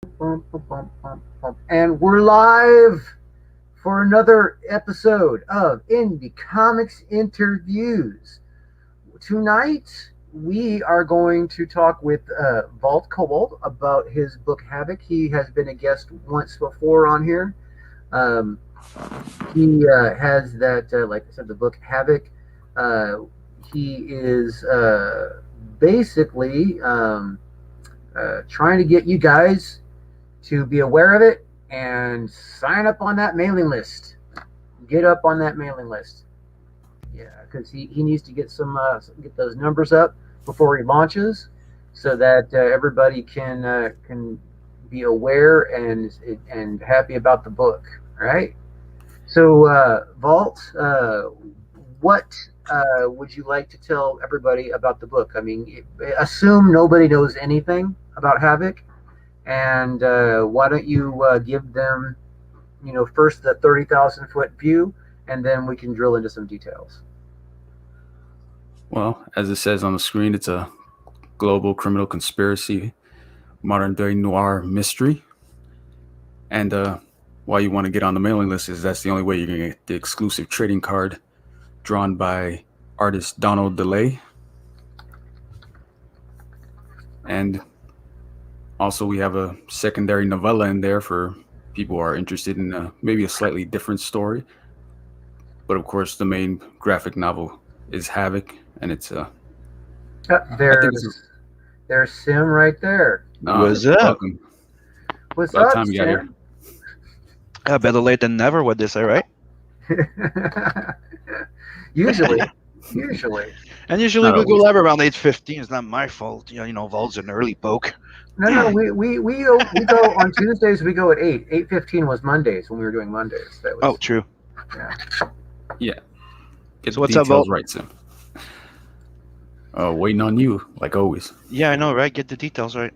And we're live for another episode of Indie Comics Interviews. Tonight, we are going to talk with Vault Cobalt about his book Havoc. He has been a guest once before on here. Um, he has that, like I said, the book Havoc. Uh, he is basically trying to get you guys to be aware of it and sign up on that mailing list. Get up on that mailing list. Yeah, because he needs to get get those numbers up before he launches, so that everybody can be aware and happy about the book. All right. So Vault, what would you like to tell everybody about the book? I mean, assume nobody knows anything about Havoc, and why don't you give them, first the 30,000 foot view, and then we can drill into some details. Well, as it says on the screen, it's a global criminal conspiracy, modern day noir mystery. And why you want to get on the mailing list is that's the only way you're going to get the exclusive trading card drawn by artist Donald DeLay. And also, we have a secondary novella in there for people who are interested in maybe a slightly different story. But of course, the main graphic novel is Havoc, and it's There's Sim right there. What's up? Welcome. What's About up, time you got here. Better late than never, what they say, right? usually. And usually Not we go always. live around 8:15. It's not my fault. Vol's an early poke. No. We go on Tuesdays. We go at 8:15 was Mondays when we were doing Mondays. That was, Oh, true. Yeah. Get So the what's up, details Vol? right, Sim. Waiting on you, like always. Yeah, I know, right? Get the details right.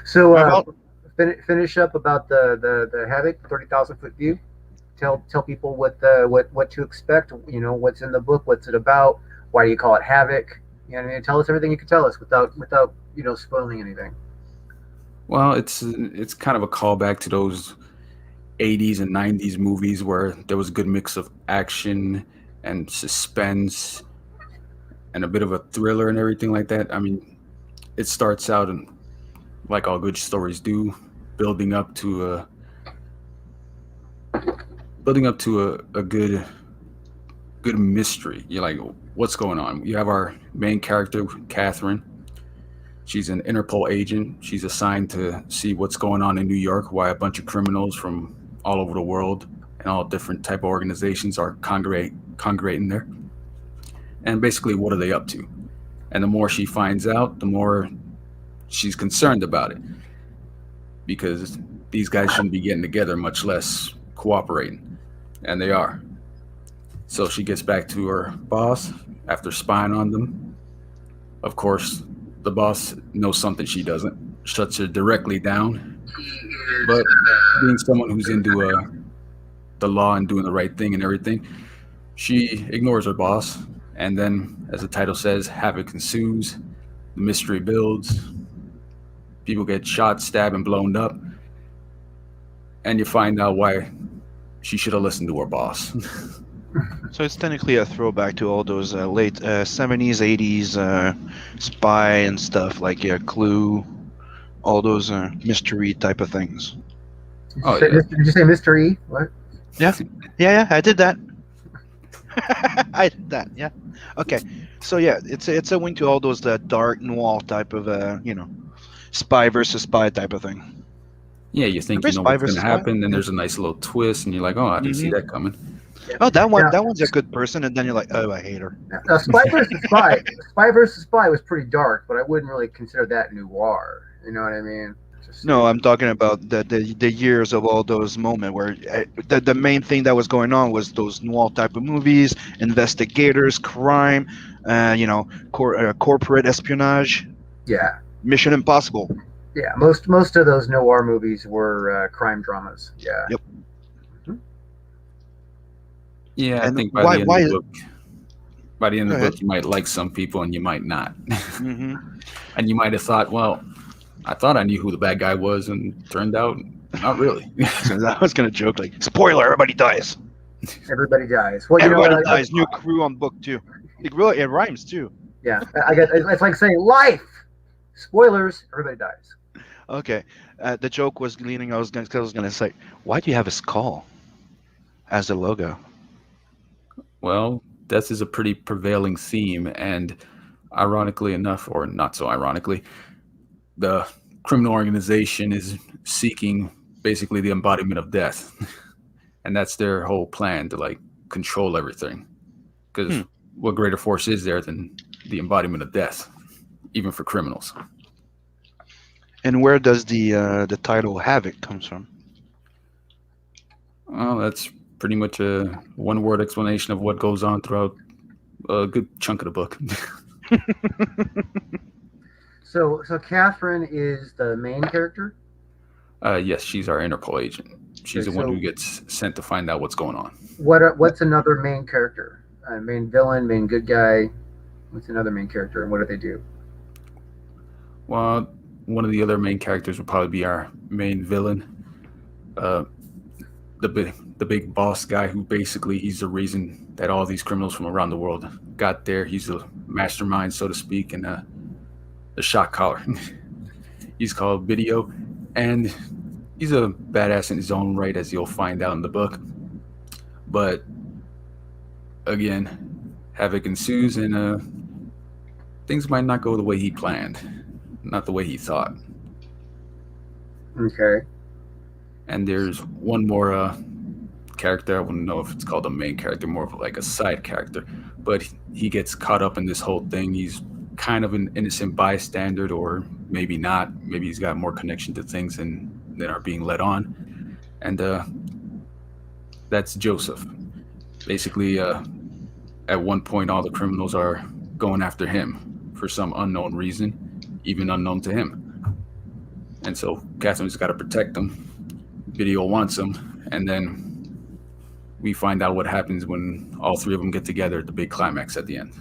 So Well, finish up about the Havoc 30,000 foot view. Tell people what to expect. What's in the book. What's it about? Why do you call it Havoc? You know what I mean? Tell us everything you can tell us without spoiling anything. Well, it's kind of a callback to those 80s and 90s movies where there was a good mix of action and suspense and a bit of a thriller and everything like that. I mean, it starts out and like all good stories do, building up to a good mystery. You're like, what's going on? You have our main character, Catherine. She's an Interpol agent. She's assigned to see what's going on in New York, why a bunch of criminals from all over the world and all different type of organizations are congregating there. And basically, what are they up to? And the more she finds out, the more she's concerned about it. Because these guys shouldn't be getting together, much less cooperating. And they are. So she gets back to her boss after spying on them. Of course, the boss knows something she doesn't, shuts her directly down. But being someone who's into the law and doing the right thing and everything, she ignores her boss. And then, as the title says, havoc ensues. The mystery builds. People get shot, stabbed, and blown up. And you find out why she should have listened to her boss. so it's technically a throwback to all those late 70s, 80s spy and stuff like Clue, all those mystery type of things. Oh, yeah. Did you say mystery? What? Yeah, I did that. I did that. Yeah. Okay. So yeah, it's a wing to all those dark noir type of spy versus spy type of thing. Yeah, you think Remember you know Spy what's going versus to Spy? happen, then there's a nice little twist, and you're like, oh, I didn't see that coming. Oh, that Yeah. one's a good person, and then you're like, oh, I hate her. Now, Spy versus Spy. Spy versus Spy was pretty dark, but I wouldn't really consider that noir. You know what I mean? No, I'm talking about the years of all those moments where the main thing that was going on was those noir type of movies, investigators, crime, corporate espionage, Yeah. Mission Impossible. Yeah, most of those noir movies were crime dramas. Yeah. Yep. Yeah, I And think by the end of the book, you might like some people and you might not. Mm-hmm. And you might have thought, well, I thought I knew who the bad guy was, and turned out not really. So I was gonna joke like, spoiler, everybody dies. Everybody dies. Well, Everybody dies. New crew on book 2. It rhymes too. Yeah, I get. It's like saying life. Spoilers. Everybody dies. Okay. The joke was leaning. I was gonna say, why do you have a skull as a logo? Well, death is a pretty prevailing theme, and ironically enough, or not so ironically, the criminal organization is seeking basically the embodiment of death. And that's their whole plan, to like control everything. Because what greater force is there than the embodiment of death, even for criminals? And where does the title Havoc comes from? Well, that's pretty much a one-word explanation of what goes on throughout a good chunk of the book. So Catherine is the main character. Yes, she's our Interpol agent. She's Okay, the one so- who gets sent to find out what's going on. What's another main character? Main villain, main good guy. What's another main character, and what do they do? Well, one of the other main characters would probably be our main villain, the big boss guy who basically he's the reason that all these criminals from around the world got there. He's the mastermind, so to speak, and the shot caller. He's called Video, and he's a badass in his own right, as you'll find out in the book. But again, havoc ensues, and things might not go the way he planned, not the way he thought. Okay. And there's one more character. I wouldn't know if it's called a main character, more of like a side character, but he gets caught up in this whole thing. He's kind of an innocent bystander, or maybe not. Maybe he's got more connection to things than are being led on. And that's Joseph. Basically, at one point, all the criminals are going after him for some unknown reason, even unknown to him. And so Catherine's got to protect him. Video wants him, and then we find out what happens when all three of them get together at the big climax at the end.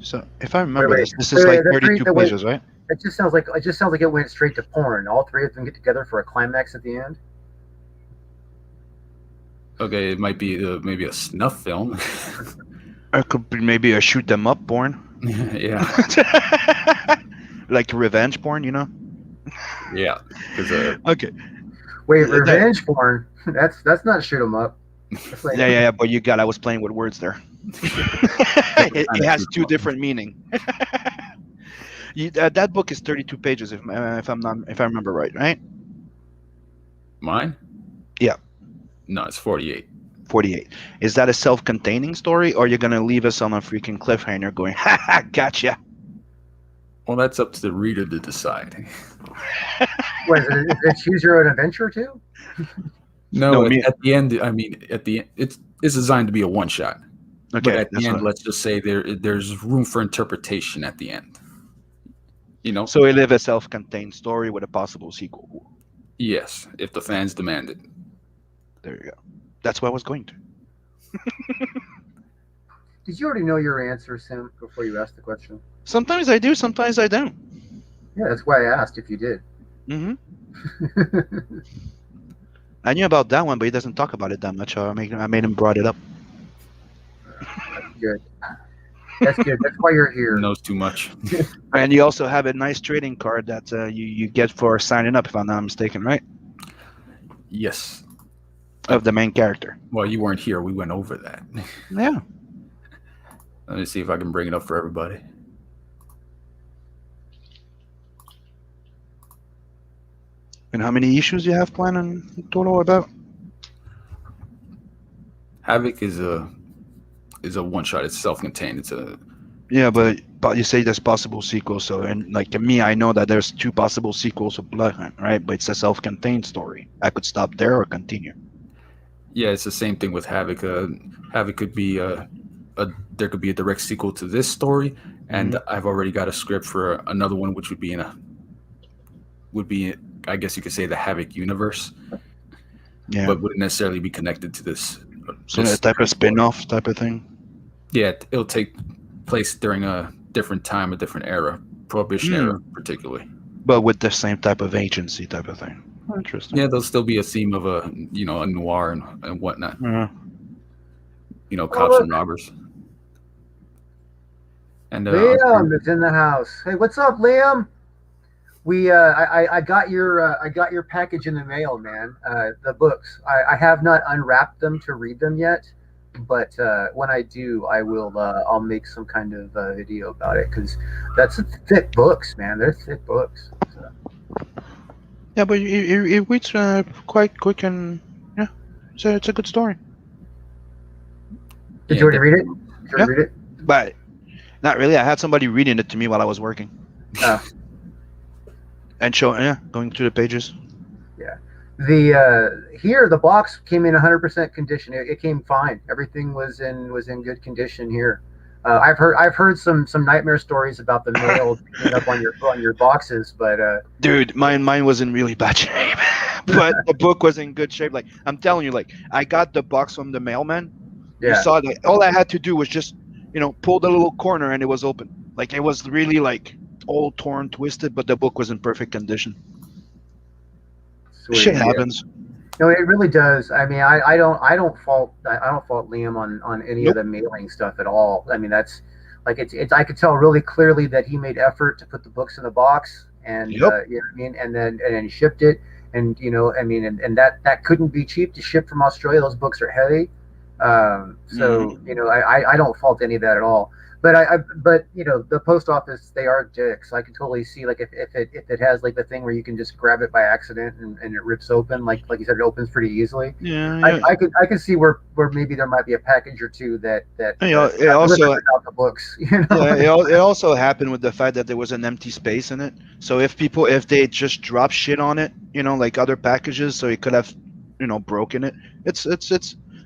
So if I remember, Wait, this is like 32 wait. pages, right? It just sounds like it went straight to porn. All three of them get together for a climax at the end. Okay, it might be maybe a snuff film. It could be maybe a shoot them up porn. Yeah, Like revenge porn, you know? yeah. Because Okay. Wait, revenge porn? That's not shoot 'em up. That's like- Yeah, but I was playing with words there. it has two different meaning. That book is 32 pages, if I remember right? mine? Yeah. No, it's 48. 48. Is that a self-containing story, or you're gonna leave us on a freaking cliffhanger going, ha ha, gotcha? Well, that's up to the reader to decide. What is it choose your own adventure too? No, me- at the end, it's designed to be a one shot. Okay, But at the that's end, what- let's just say there's room for interpretation at the end. You know? So we live a self-contained story with a possible sequel. Yes, if the fans demand it. There you go. That's where I was going to. Did you already know your answer, Sim, before you asked the question? Sometimes I do, sometimes I don't. Yeah, that's why I asked if you did. hmm I knew about that one, but he doesn't talk about it that much. I made him brought it up. That's good. That's good. That's why you're here. Knows too much. And you also have a nice trading card that you get for signing up, if I'm not mistaken, right? Yes. Of the main character. Well, you weren't here. We went over that. Yeah. Let me see if I can bring it up for everybody. And how many issues you have planned in total about? Havoc is a one shot. It's self-contained. It's a Yeah, but you say there's possible sequels. So, and like me, I know that there's 2 possible sequels of Bloodhunt, right? But it's a self-contained story. I could stop there or continue. yeah. It's the same thing with Havoc. Havoc could be there could be a direct sequel to this story, and I've already got a script for another one, which would be I guess you could say the Havoc universe, Yeah. but wouldn't necessarily be connected to this. So a type of spin-off type of thing. Yeah, it'll take place during a different time, a different era, Prohibition era particularly. but with the same type of agency type of thing. Interesting. Yeah, there'll still be a theme of a noir and whatnot. Yeah. Cops look. and robbers. And Liam is in the house. Hey, what's up, Liam? I got your package in the mail, man. The books. I have not unwrapped them to read them yet, but when I do, I'll make some kind of video about it because that's thick books, man. They're thick books. So. Yeah, but it reads quite quick and yeah, it's a good story. Did you already read it? Did you already read it? But not really. I had somebody reading it to me while I was working. Oh. And going through the pages. Yeah. The box came in 100% condition. It came fine. Everything was in good condition here. I've heard some nightmare stories about the mail picking up on your boxes, but dude, mine was in really bad shape, but the book was in good shape. Like I'm telling you, like I got the box from the mailman. yeah. You saw that. All I had to do was just pull the little corner and it was open. Like it was really like all torn, twisted, but the book was in perfect condition. Sweet, Shit yeah. happens. No, it really does. I mean, I don't fault Liam on any of the mailing stuff at all. I mean, that's like it's I could tell really clearly that he made effort to put the books in the box and you know what I mean, and then shipped it, and I mean, and that couldn't be cheap to ship from Australia. Those books are heavy, so I don't fault any of that at all. But but the post office, they are dicks. I can totally see like if it has like the thing where you can just grab it by accident and it rips open, like you said, it opens pretty easily. Yeah. I could see where maybe there might be a package or two that it also without the books. Yeah, it also happened with the fact that there was an empty space in it. So if they just drop shit on it, like other packages, so it could have broken it. It's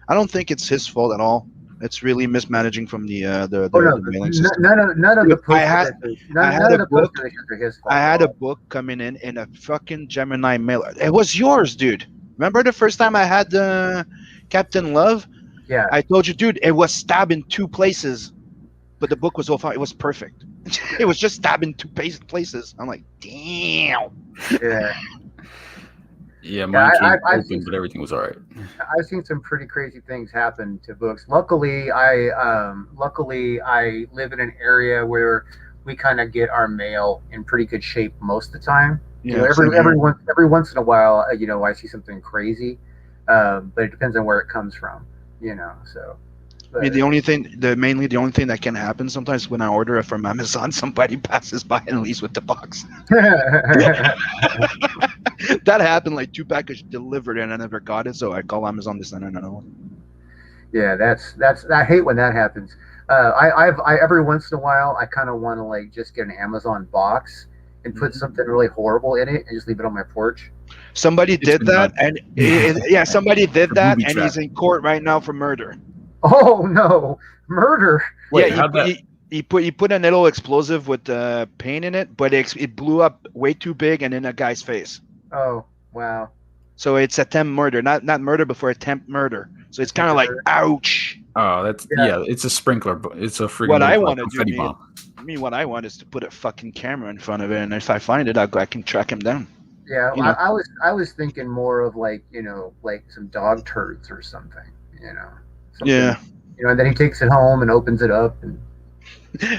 I don't think it's his fault at all. It's really mismanaging from the mailing system. None of the post I had a book coming in a fucking Gemini mailer. It was yours, dude. Remember the first time I had Captain Love? Yeah. I told you, dude, it was stabbed in 2 places, but the book was all fine. It was perfect. It was just stabbed in 2 places. I'm like, damn. Yeah. Yeah, mine came open, but everything was all right. I've seen some pretty crazy things happen to books. Luckily, I live in an area where we kind of get our mail in pretty good shape most of the time. Yeah, every once in a while, I see something crazy, but it depends on where it comes from. So. But, I mean, the only thing that can happen sometimes when I order it from Amazon, somebody passes by and leaves with the box. That happened, like 2 packages delivered and I never got it, so I call Amazon to send another one. Yeah, that's I hate when that happens. I every once in a while I kind of want to like just get an Amazon box and put something really horrible in it and just leave it on my porch. Somebody did that, and somebody did that, and he's in court right now for murder. Oh no, murder! Wait, he put a little explosive with paint in it, but it blew up way too big and in a guy's face. Oh wow! So it's attempt murder, not murder before attempt murder. So it's kind of like ouch. Oh, that's it's a sprinkler. It's a freaking. What I want to do, what I want is to put a fucking camera in front of it, and if I find it, I can track him down. Yeah, I was thinking more of like like some dog turds or something. Yeah. And then he takes it home and opens it up. And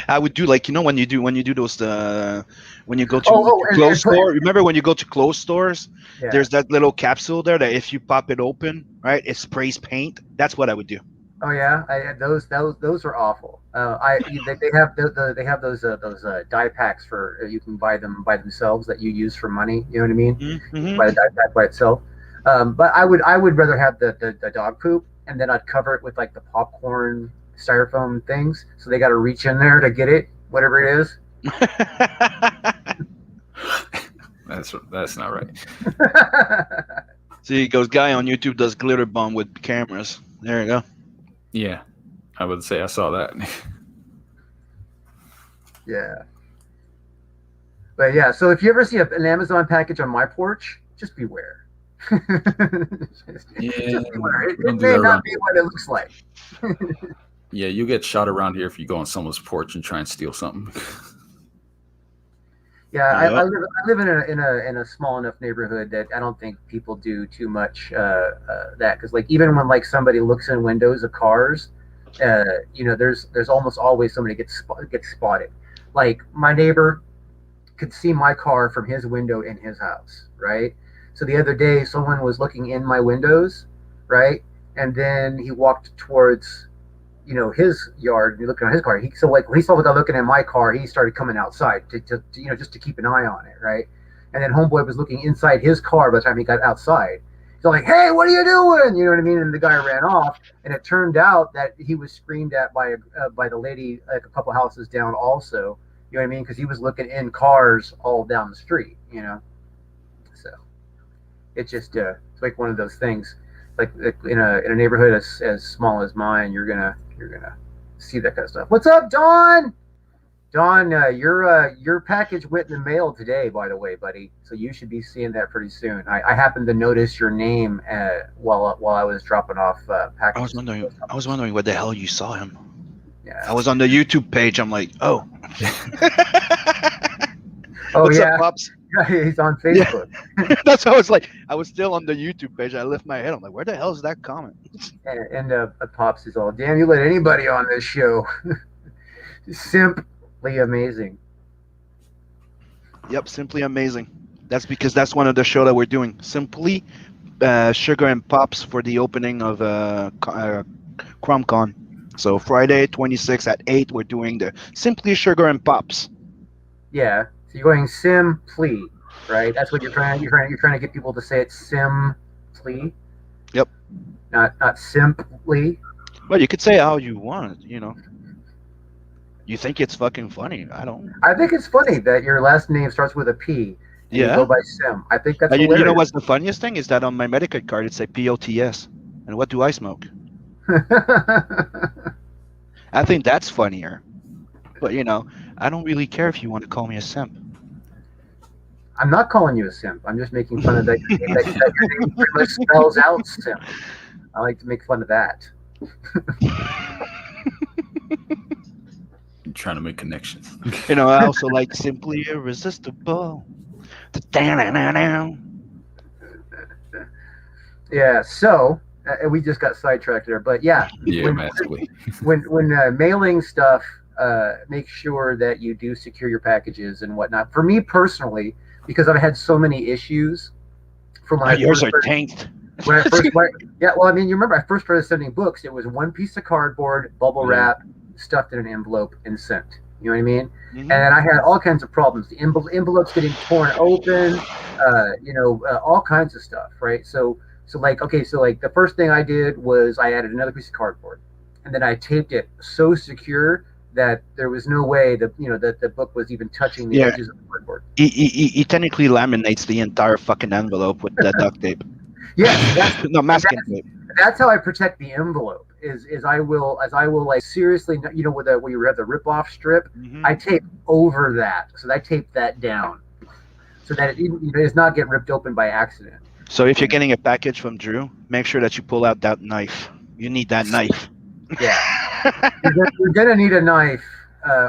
I would do like when you do those when you go to clothes store. Remember when you go to clothes stores? Yeah. There's that little capsule there that if you pop it open, right, it sprays paint. That's what I would do. Oh yeah, those are awful. They have those dye packs for you can buy them by themselves that you use for money. You know what I mean? Mm-hmm. Buy the dye pack by itself. But I would rather have the dog poop, and then I'd cover it with like the popcorn styrofoam things, so they got to reach in there to get it, whatever it is. That's not right. See, it goes guy on YouTube does glitter bomb with cameras. There you go. Yeah, I would say I saw that. Yeah. But yeah, so if you ever see an Amazon package on my porch, just beware. Just beware. It may not be what it looks like. Yeah, you get shot around here if you go on someone's porch and try and steal something. Yeah, I Yep. live in a small enough neighborhood that I don't think people do too much that, because like even when like somebody looks in windows of cars, there's almost always somebody gets spotted. Like my neighbor could see my car from his window in his house, right? So the other day, someone was looking in my windows, right, and then he walked towards his yard and looking on his car. So like when he saw the guy looking at my car, he started coming outside to just to keep an eye on it, right? And then homeboy was looking inside his car by the time he got outside. He's like, "Hey, what are you doing?" You know what I mean? And the guy ran off, and it turned out that he was screamed at by the lady like a couple houses down also. You know what I mean? Because he was looking in cars all down the street. So it's just it's like one of those things. Like in a neighborhood as small as mine, you're gonna see that kind of stuff. What's up, Don? Don, your package went in the mail today, by the way, buddy. So you should be seeing that pretty soon. I happened to notice your name while I was dropping off packages. I was wondering what the hell you saw him. Yeah. I was on the YouTube page. I'm like, oh. Oh, What's yeah. up, Pops? He's on Facebook. Yeah. That's what I was like. I was still on the YouTube page. I lift my head. I'm like, where the hell is that comment? And Pops is all, damn, you let anybody on this show. Simply amazing. Yep, simply amazing. That's because that's one of the show that we're doing. Simply Sugar and Pops for the opening of CromCon. So Friday 26 at 8, we're doing the Simply Sugar and Pops. Yeah. So you're going simply, right? That's what you're trying to get people to say it simply. Yep. Not simply. Well, you could say how you want, You think it's fucking funny? I don't. I think it's funny that your last name starts with a P. And you go by Sim. I think that's hilarious. You know what's the funniest thing is that on my Medicaid card it says POTS. And what do I smoke? I think that's funnier. But I don't really care if you want to call me a simp. I'm not calling you a simp. I'm just making fun of that your name pretty much spells out simp. I like to make fun of that. I'm trying to make connections. I also like Simply Irresistible. Yeah, so we just got sidetracked there, but yeah. Massively. When mailing stuff, make sure that you do secure your packages and whatnot. For me personally, because I've had so many issues from when yours are tanked. When I first, well, I mean, you remember I first started sending books. It was one piece of cardboard, bubble wrap, stuffed in an envelope, and sent. You know what I mean? Mm-hmm. And I had all kinds of problems. The envelopes getting torn open, all kinds of stuff, right? So the first thing I did was I added another piece of cardboard, and then I taped it so secure that there was no way that the book was even touching the edges of the cardboard. He technically laminates the entire fucking envelope with the duct tape. Yes, masking tape. That's how I protect the envelope. Is I will like seriously, where you have the rip off strip, I tape over that, so I tape that down, so that it does not get ripped open by accident. So if you're getting a package from Drew, make sure that you pull out that knife. You need that knife. Yeah, you're gonna need a knife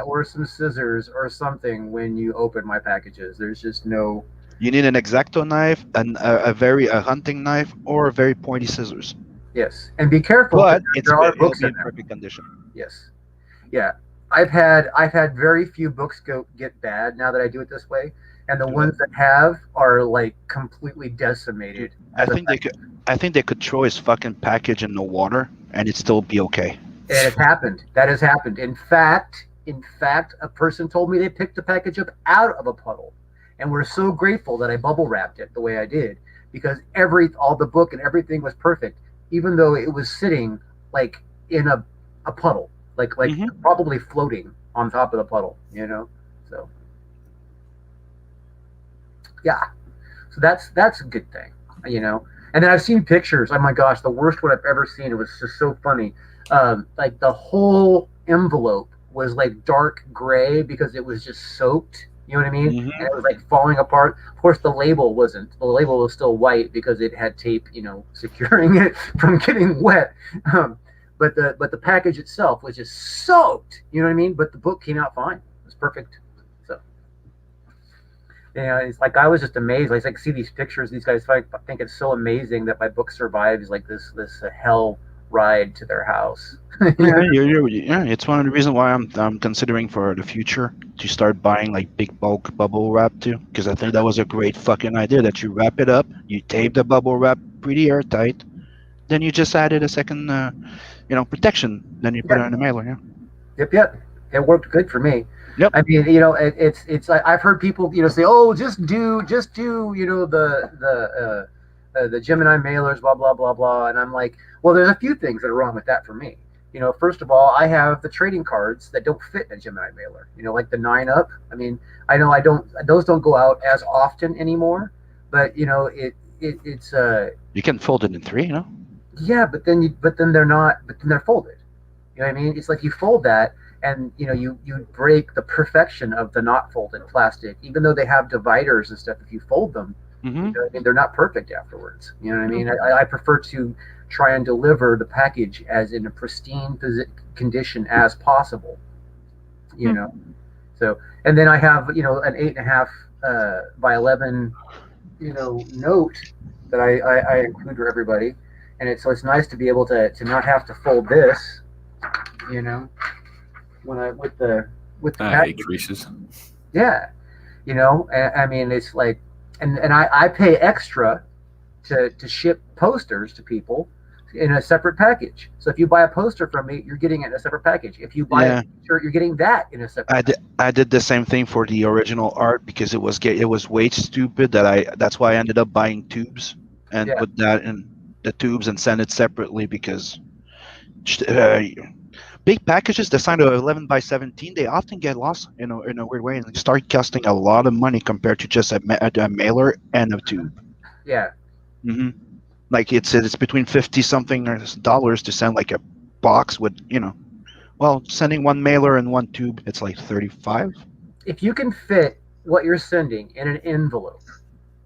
or some scissors or something when you open my packages. There's just no. You need an X-Acto knife, and a hunting knife, or a very pointy scissors. Yes, and be careful. But there are books in perfect condition. Yes, yeah. I've had very few books get bad now that I do it this way, and the ones that have are like completely decimated. I think they could throw his fucking package in the water, and it'd still be okay. And it happened. That has happened. In fact, a person told me they picked the package up out of a puddle, and we're so grateful that I bubble wrapped it the way I did, because all the book and everything was perfect, even though it was sitting like in a puddle, like probably floating on top of the puddle, So yeah, so that's a good thing, And then I've seen pictures. Oh my gosh, the worst one I've ever seen. It was just so funny. Like the whole envelope was like dark gray because it was just soaked. You know what I mean? Mm-hmm. And it was like falling apart. Of course, the label wasn't. The label was still white because it had tape, securing it from getting wet. But the package itself was just soaked. You know what I mean? But the book came out fine. It was perfect. So You know, it's like I was just amazed. I like see these pictures. These guys think it's so amazing that my book survives like this hell ride to their house. Yeah, yeah, it's one of the reasons why I'm considering for the future to start buying like big bulk bubble wrap too, because I think that was a great fucking idea that you wrap it up, you tape the bubble wrap pretty airtight, then you just added a second, protection, then you put it Yeah, in the mailer. Yeah. yep. It worked good for me. Yep. I mean, it's I've heard people say, oh, just do the Gemini mailers, blah blah blah blah, and I'm like, well, there's a few things that are wrong with that for me. First of all, I have the trading cards that don't fit in a Gemini mailer. Like the 9-up. I mean, I know I don't; those don't go out as often anymore. But it's You can fold it in three, yeah, but then they're not, but then they're folded. You know what I mean? It's like you fold that, and you break the perfection of the not folded plastic, even though they have dividers and stuff. If you fold them, Mm-hmm. I mean, they're not perfect afterwards. You know what I mean? I prefer to try and deliver the package as in a pristine condition as possible. You know, so and then I have an 8.5 by 11 note that I include for everybody, and it's nice to be able to not have to fold this. When I with the I hate package. creases. Yeah, I mean, it's like, and I pay extra to ship posters to people in a separate package. So if you buy a poster from me, you're getting it in a separate package. If you buy Yeah. a shirt, you're getting that in a separate package. I did the same thing for the original art because it was way stupid that's why I ended up buying tubes and Yeah. put that in the tubes and send it separately because uh, big packages the size of 11 by 17 they often get lost in a weird way and start costing a lot of money compared to just a mailer and a tube. Yeah. Hmm. Like it's between 50 something dollars to send like a box with sending one mailer and one tube it's like 35. If you can fit what you're sending in an envelope,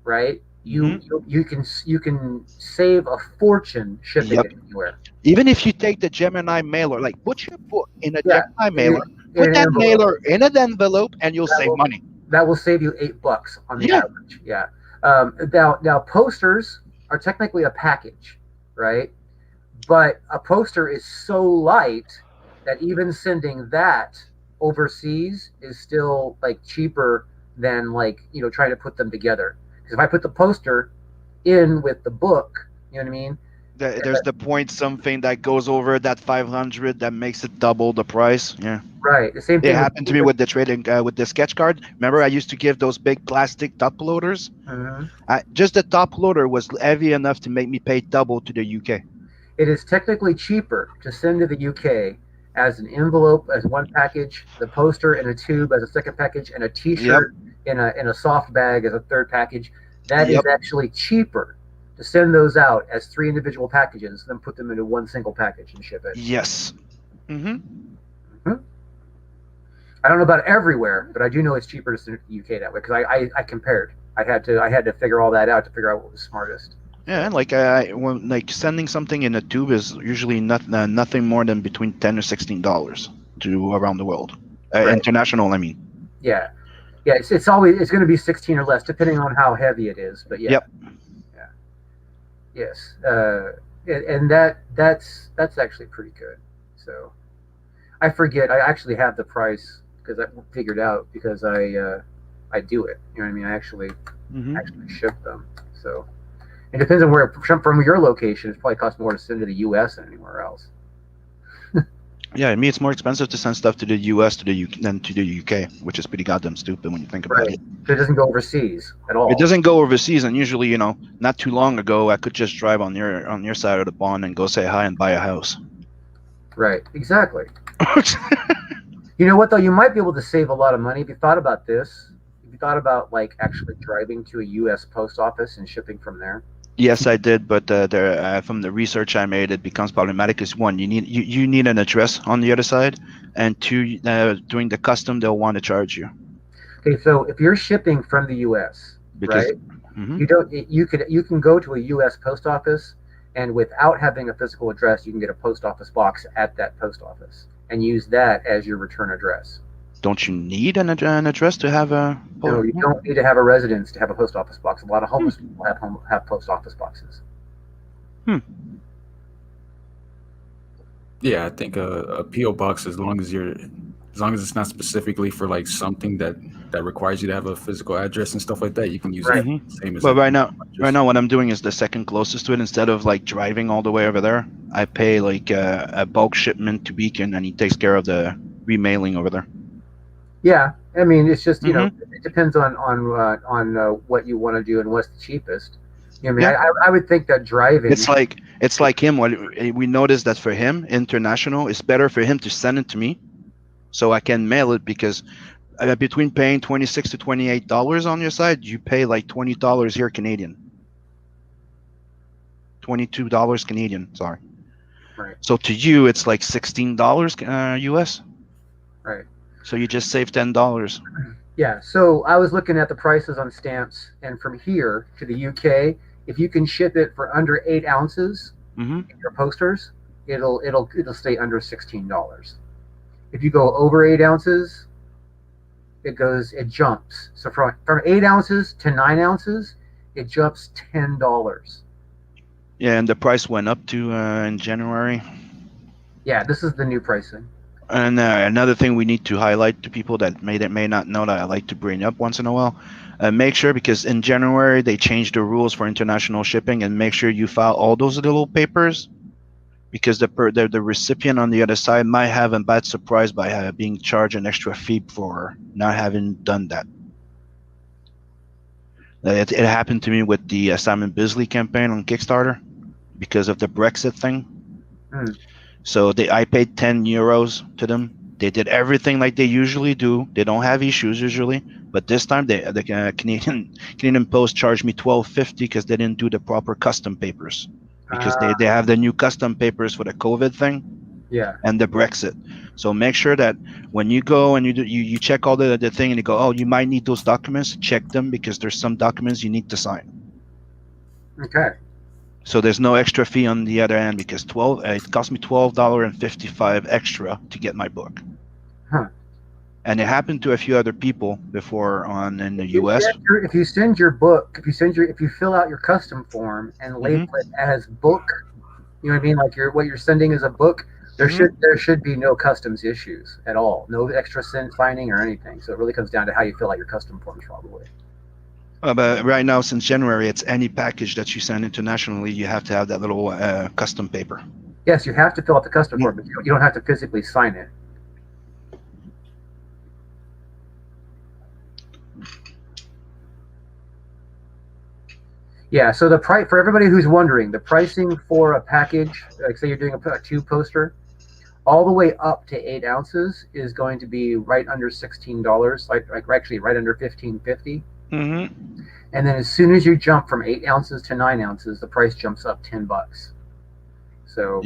right? You Mhm. you can save a fortune shipping Yep. it anywhere. Even if you take the Gemini mailer, like put your book in a Yeah, Gemini in, mailer, in put an that envelope. mailer in an envelope, and you'll That save will money. that will save you $8 on the Yeah. average. Yeah. Now posters are technically a package, right? But a poster is so light that even sending that overseas is still like cheaper than like trying to put them together. Because if I put the poster in with the book, you know what I mean? There's the point something that goes over that 500 that makes it double the price. Yeah. Right. The same It thing happened to me with the trading with the sketch card. Remember, I used to give those big plastic top loaders. Mhm. Just the top loader was heavy enough to make me pay double to the UK. It is technically cheaper to send to the UK as an envelope as one package, the poster in a tube as a second package, and a Yep. T-shirt in a soft bag as a third package. That is Yep. actually cheaper to send those out as 3 individual packages than put them into one single package and ship it. Yes. Hmm. Mhm. I don't know about everywhere, but I do know it's cheaper to send it to the UK that way because I compared. I had to figure all that out to figure out what was smartest. Yeah, like when like sending something in a tube is usually nothing more than between $10 or $16 to around the world, Right. international. I mean, Yeah. Yeah. It's always going to be 16 or less depending on how heavy it is. But yeah. Yep. Yeah. Yes. And that's actually pretty good. So I forget. I actually have the price because I figured out because I do it. You know what I mean? I actually Hmm. ship them. So it depends on where from your location. It probably costs more to send to the U.S. than anywhere else. Yeah, I mean it's more expensive to send stuff to the U.S. to the UK than to the UK, which is pretty goddamn stupid when you think about Right. it. So it doesn't go overseas at all. It doesn't go overseas, and usually, not too long ago, I could just drive on your side of the pond and go say hi and buy a house. Right. Exactly. You know what though? You might be able to save a lot of money if you thought about this. If you thought about like actually driving to a U.S. post office and shipping from there. Yes, I did, but from the research I made, it becomes problematic. Is one, you need an address on the other side, and two, during the custom, they'll want to charge you Okay, so if you're shipping from the U.S., because. right? Mhm. You can go to a U.S. post office, and without having a physical address, you can get a post office box at that post office and use that as your return address. Don't you need an address to have a? No, you don't need to have a residence to have a post office box. A lot of homeless people have post office boxes. Yeah, I think a PO box, as long as it's not specifically for like something that requires you to have a physical address and stuff like that, you can use Right. it same as. But a right now, just- what I'm doing is the second closest to it. Instead of like driving all the way over there, I pay like a bulk shipment to Beacon, and he takes care of the remailing over there. Yeah, I mean, it's just Mm-hmm. it depends on what you want to do and what's the cheapest. You know, what I mean, Yeah. I would think that driving. It's like him. What we noticed that for him, international, it's better for him to send it to me, so I can mail it because between paying $26 to $28 on your side, you pay like $20 here Canadian. $22 Canadian. Sorry. Right. So to you, it's like $16 US. Right. So you just save $10. Yeah. So I was looking at the prices on stamps, and from here to the UK, if you can ship it for under 8 ounces, Mm-hmm. your posters, it'll stay under $16. If you go over 8 ounces, it jumps. So from 8 ounces to 9 ounces, it jumps $10. Yeah, and the price went up to in January. Yeah, this is the new pricing. And another thing we need to highlight to people that may not know that I like to bring up once in a while, make sure, because in January they changed the rules for international shipping, and make sure you file all those little papers, because the recipient on the other side might have a bad surprise by being charged an extra fee for not having done that. It happened to me with the Simon Bisley campaign on Kickstarter because of the Brexit thing. So I paid €10 to them. They did everything like they usually do. They don't have issues usually, but this time the Canadian Post charged me $12.50 because they didn't do the proper custom papers, because they have the new custom papers for the COVID thing. Yeah. And the Brexit. So make sure that when you go and you check all the thing and you go, oh, you might need those documents, check them, because there's some documents you need to sign. Okay. So there's no extra fee on the other end, because it cost me $12.55 extra to get my book. Huh. And it happened to a few other people before in the US. If you send your book, if you fill out your custom form and label it as book, you know what I mean? Like what you're sending is a book. There should be no customs issues at all. No extra signing or anything. So it really comes down to how you fill out your custom forms, probably. But right now, since January, it's any package that you send internationally, you have to have that little custom paper. Yes, you have to fill out the custom form, but you don't have to physically sign it. Yeah, so the price, for everybody who's wondering, the pricing for a package, like say you're doing a 2 poster, all the way up to 8 ounces is going to be right under $16, like actually right under $15.50. Mm-hmm. And then as soon as you jump from 8 ounces to 9 ounces, the price jumps up $10. So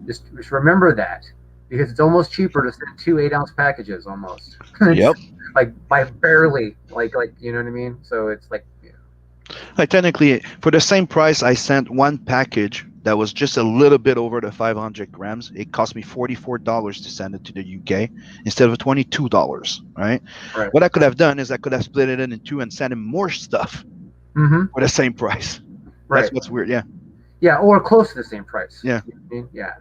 just remember that, because it's almost cheaper to send 2 8-ounce packages almost. Yep. Like by barely, like you know what I mean. So it's like. Like technically, for the same price, I sent one package that was just a little bit over the 500 grams. It cost me $44 to send it to the UK instead of $22. Right? What I could have done is I could have split it in two and sent him more stuff for the same price. Right. That's what's weird. Yeah. Yeah, or close to the same price. Yeah. You know what I mean? Yeah.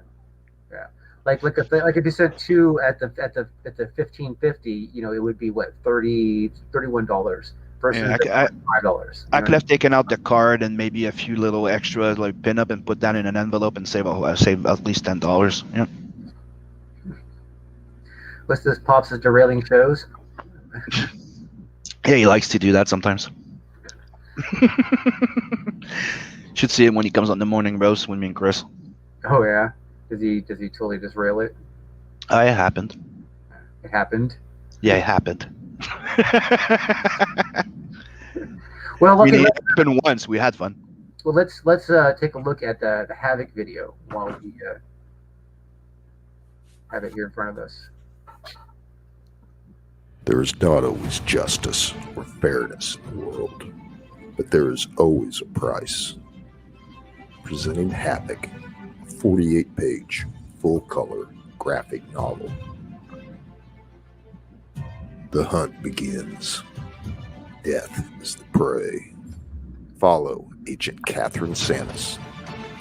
Yeah. Like if you sent 2 at the $15.50, you know, it would be what, $31. Versus $5. I could have taken out the card and maybe a few little extras, like pin up and put that in an envelope and save at least $10. Yeah. What's this? Pops is derailing shows. Yeah, he likes to do that sometimes. Should see him when he comes on the morning roast with me and Chris. Oh yeah, does he totally derail it? It happened. It happened. Yeah, it happened. Well, okay, it happened once. We had fun. Well, let's take a look at the Havoc video while we have it here in front of us. There is not always justice or fairness in the world, but there is always a price. Presenting Havoc, a 48-page, full-color graphic novel. The hunt begins. Death is the prey. Follow Agent Catherine Santis,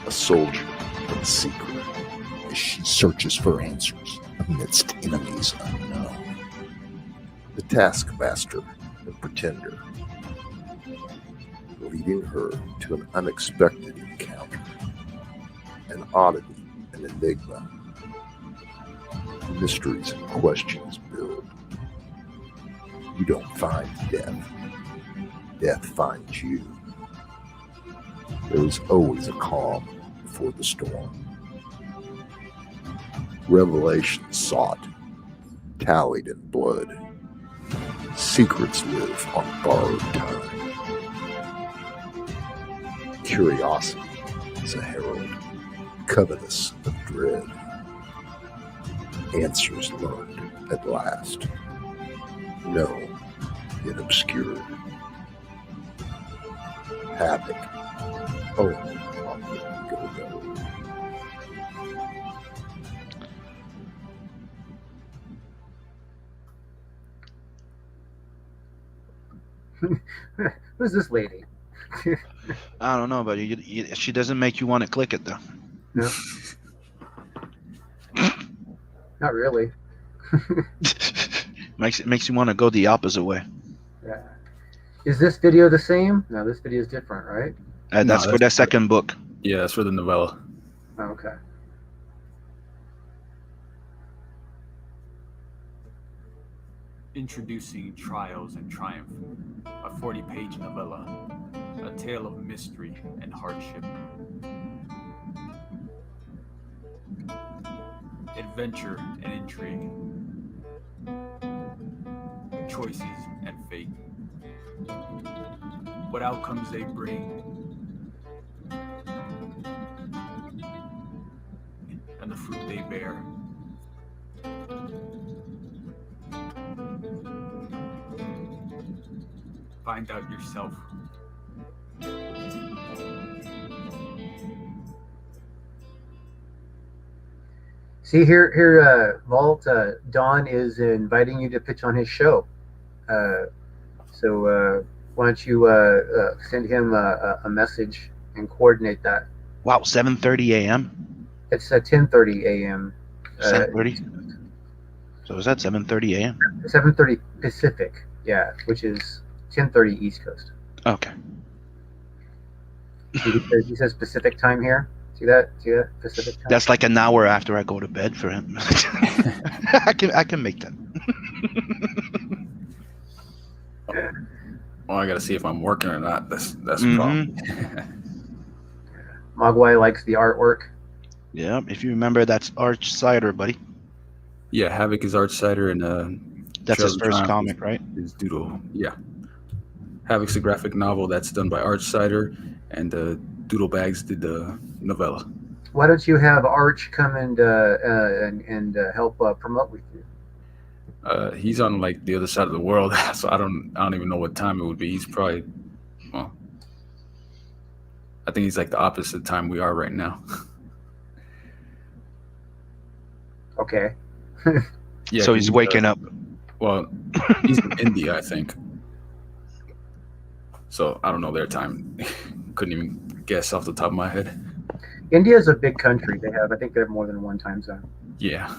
a soldier of the secret, as she searches for answers amidst enemies unknown. The taskmaster and pretender, leading her to an unexpected encounter, an oddity, an enigma. Mysteries and questions build. You don't find death. Death finds you. There is always a calm before the storm. Revelation sought, tallied in blood. Secrets live on borrowed time. Curiosity is a herald, covetous of dread. Answers learned at last. Known yet obscured. Havoc. Only on the go-go. Who's this lady? I don't know, but she doesn't make you want to click it though. No. Not really. makes you want to go the opposite way. Yeah. Is this video the same? No, this video is different, right? That's for the second book. Yeah, that's for the novella. Oh, okay. Introducing Trials and Triumph, a 40-page novella, a tale of mystery and hardship. Adventure and intrigue. Choices and fate. What outcomes they bring. And the fruit they bear. Find out yourself. See here, Vault. Don is inviting you to pitch on his show. So why don't you send him a message and coordinate that? Wow, 7:30 a.m. It's 10:30 a.m. 7:30. So is that 7:30 a.m.? 7:30 Pacific. Yeah, which is 10:30 East Coast. Okay. He says Pacific time here. See that? Pacific time. That's like an hour after I go to bed for him. I can make that. Well, I gotta see if I'm working or not. That's the problem. Mogwai likes the artwork. Yeah, if you remember, that's Arch Cider, buddy. Yeah, Havoc is Arch Cider, and That's his Trials and first Triumph comic, right? is Doodle. Yeah, Havoc's a graphic novel that's done by Arch Cider, and Doodle Bags did the novella. Why don't you have Arch come and help promote with you? He's on like the other side of the world, so I don't even know what time it would be. He's probably, well, I think he's like the opposite time we are right now. Okay. Yeah, So he's waking up. Well, he's in India, I think. So I don't know their time. Couldn't even guess off the top of my head. India is a big country. I think they have more than one time zone. Yeah.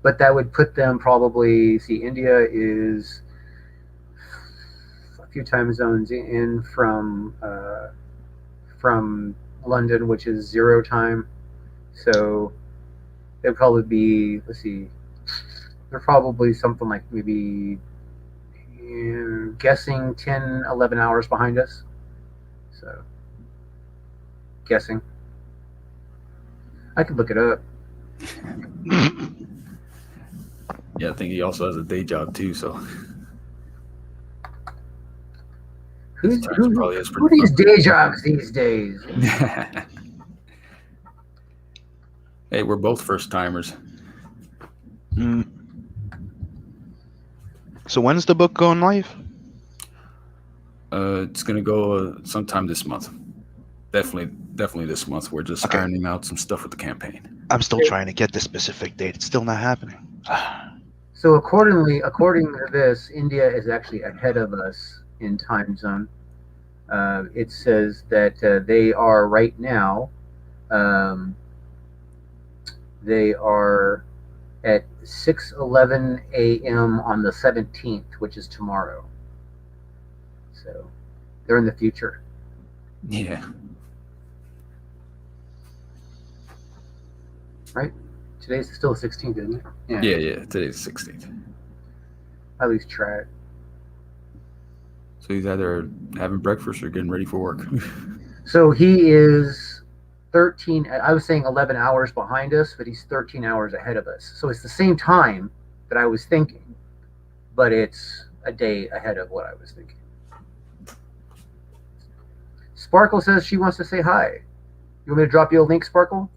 But that would put them probably. See, India is a few time zones in from London, which is 0 time. So it'd probably be. Let's see. They're probably something like maybe guessing 10, 11 hours behind us. So guessing. I could look it up. Yeah, I think he also has a day job too, so Who probably is who pretty these day jobs these days? Hey, we're both first timers. So when's the book going live? It's gonna go sometime this month. Definitely this month. We're just Okay. ironing out some stuff with the campaign. I'm still trying to get the specific date. It's still not happening. So according to this, India is actually ahead of us in time zone. It says that they are right now. Um, they are at 6:11 a.m. on the 17th, which is tomorrow. So they're in the future. Yeah. Right? Today's still the 16th, isn't it? Yeah. Today's 16th. I lose track. So he's either having breakfast or getting ready for work. So he is 13. I was saying 11 hours behind us, but he's 13 hours ahead of us. So it's the same time that I was thinking, but it's a day ahead of what I was thinking. Sparkle says she wants to say hi. You want me to drop you a link, Sparkle?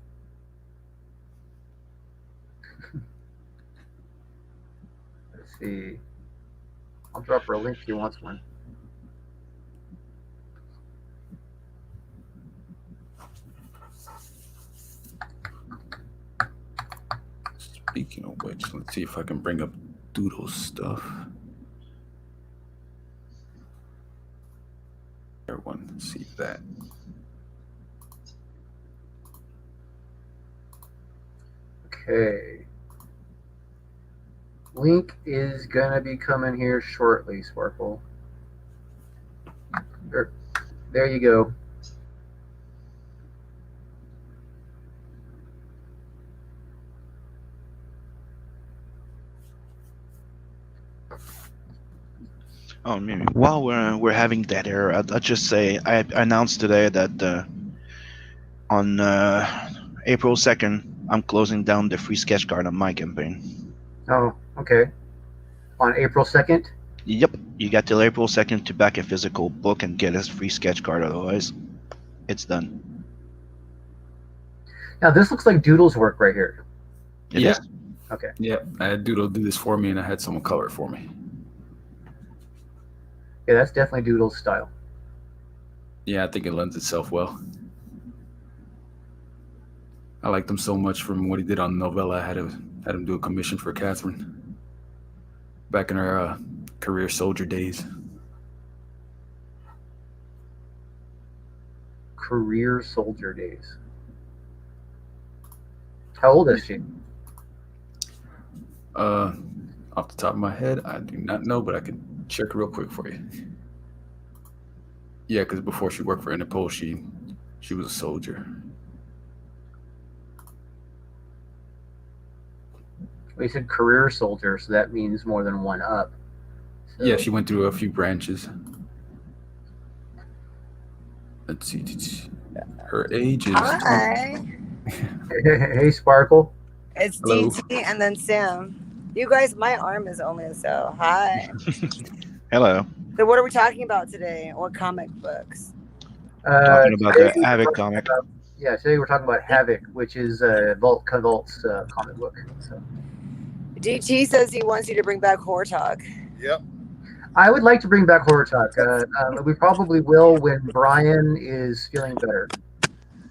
Let's see. I'll drop her a link if she wants one. Speaking of which, let's see if I can bring up Doodle's stuff. Everyone see that. Okay. Link is gonna be coming here shortly, Sparkle. There you go. Oh, maybe while we're having that here, I'll just say I announced today that on April 2nd, I'm closing down the free sketch card on my campaign. Oh, okay. On April 2nd? Yep, you got till April 2nd to back a physical book and get a free sketch card. Otherwise, it's done. Now, this looks like Doodle's work right here. It Yeah. is? Okay. Yeah, I had Doodle do this for me, and I had someone color it for me. Yeah, that's definitely Doodle's style. Yeah, I think it lends itself well. I liked him so much from what he did on Novella. I had him do a commission for Catherine back in her career soldier days. Career soldier days. How old is she? Off the top of my head, I do not know, but I can check real quick for you. Yeah, because before she worked for Interpol, she was a soldier. Well, you said career soldier, so that means more than one up. So, Yeah, she went through a few branches. Let's see. Her age is. Hi, Hey, Sparkle. it's Hello. DT and then Sam. You guys, my arm is only so. Hi. Hello. So, what are we talking about today? What comic books? Talking about Today the we're Havoc talking comic. about- yeah, today we're talking about Havoc, which is Volt's comic book. So DT says he wants you to bring back Horror Talk. Yep. I would like to bring back Horror Talk. We probably will when Brian is feeling better.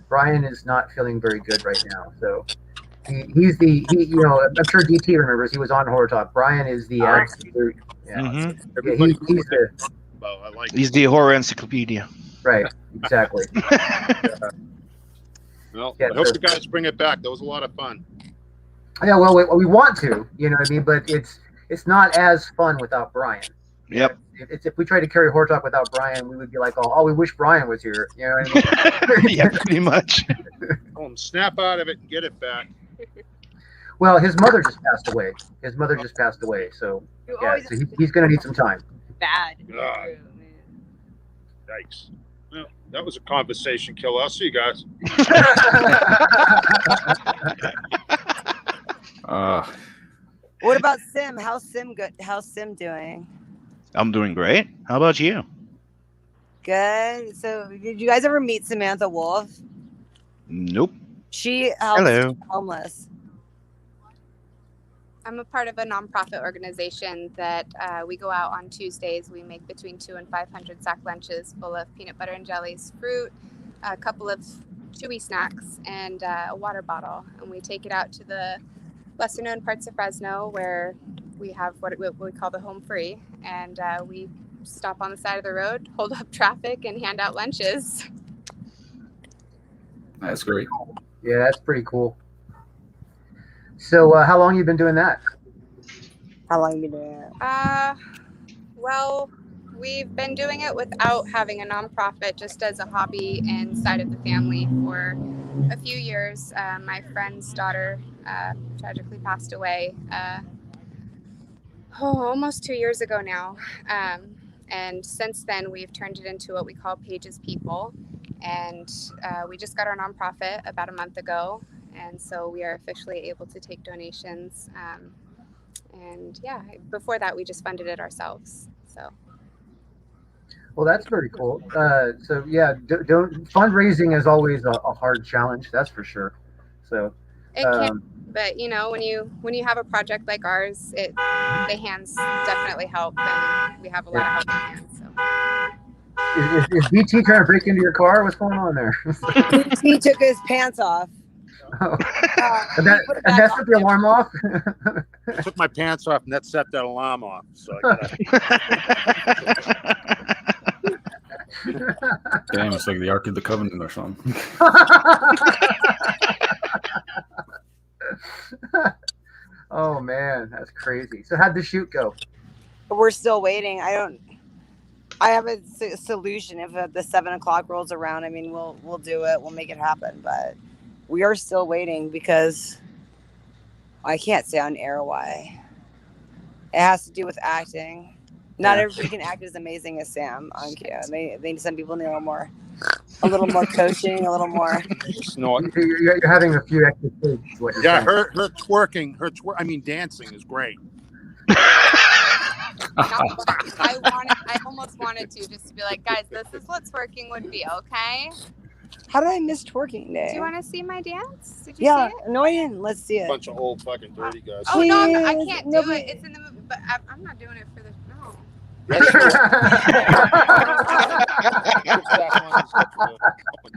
Brian is not feeling very good right now, so he's the I'm sure DT remembers he was on Horror Talk. Brian is the absolute. Yeah, Mhm. yeah he's the Well, I like He's the horror encyclopedia. right, exactly. Well, Yeah, I hope so- you guys bring it back. That was a lot of fun. Yeah, well, we want to, you know what I mean, but it's not as fun without Brian. Yep. It's if we tried to carry Horror Talk without Brian, we would be like, oh, we wish Brian was here. You know what I mean? Yeah, pretty much. Tell 'em, snap out of it and get it back. Well, his mother just passed away. So You yeah, always so he's going to need some time. bad. God. Yikes. Well, that was a conversation killer. I'll see you guys. What about Sim? How's Sim good? How's Sim doing? I'm doing great. How about you? Good. So, did you guys ever meet Samantha Wolf? Nope. She helps Hello. homeless. I'm a part of a nonprofit organization that we go out on Tuesdays. We make between 200 and 500 sack lunches full of peanut butter and jellies, fruit, a couple of chewy snacks, and a water bottle. And we take it out to the lesser known parts of Fresno where we have what we call the home free, and we stop on the side of the road, hold up traffic, and hand out lunches. That's great. Yeah, that's pretty cool. So, how long you been doing that? How long have you been doing it? Well, we've been doing it without having a nonprofit, just as a hobby inside of the family for a few years. My friend's daughter tragically passed away almost 2 years ago now. And since then, we've turned it into what we call Pages People. And we just got our nonprofit about a month ago. And so we are officially able to take donations. And yeah, before that, we just funded it ourselves. So. Well, that's very cool. So yeah, don't fundraising is always a hard challenge. That's for sure. So It can, but you know, when you have a project like ours, the hands definitely help, and we have a lot of helping hands. So. Is BT trying to break into your car? What's going on there? He took his pants off. Oh. He That put it back that's on. with the alarm off. I took my pants off and that set that alarm off. So I gotta, Damn, it's like the Ark of the Covenant or something. Oh man, that's crazy. So how'd the shoot go? We're still waiting. I have a solution. If the 7 o'clock rolls around, I mean, we'll do it. We'll make it happen. But we are still waiting because I can't say on air why. It has to do with acting. Not everybody can act as amazing as Sam. I think some people need a little more coaching, a little more. snort. You're having a few extra takes. What you're Yeah, saying. her twerking, dancing is great. I almost wanted to just to be like, guys, this is what twerking would be, okay? How did I miss twerking day? Do you want to see my dance? Did you see it? No, I didn't. Let's see it. Bunch of old fucking dirty guys. Oh no, I Please, can't no, do but- it. It's in the movie, but I'm not doing it for the no.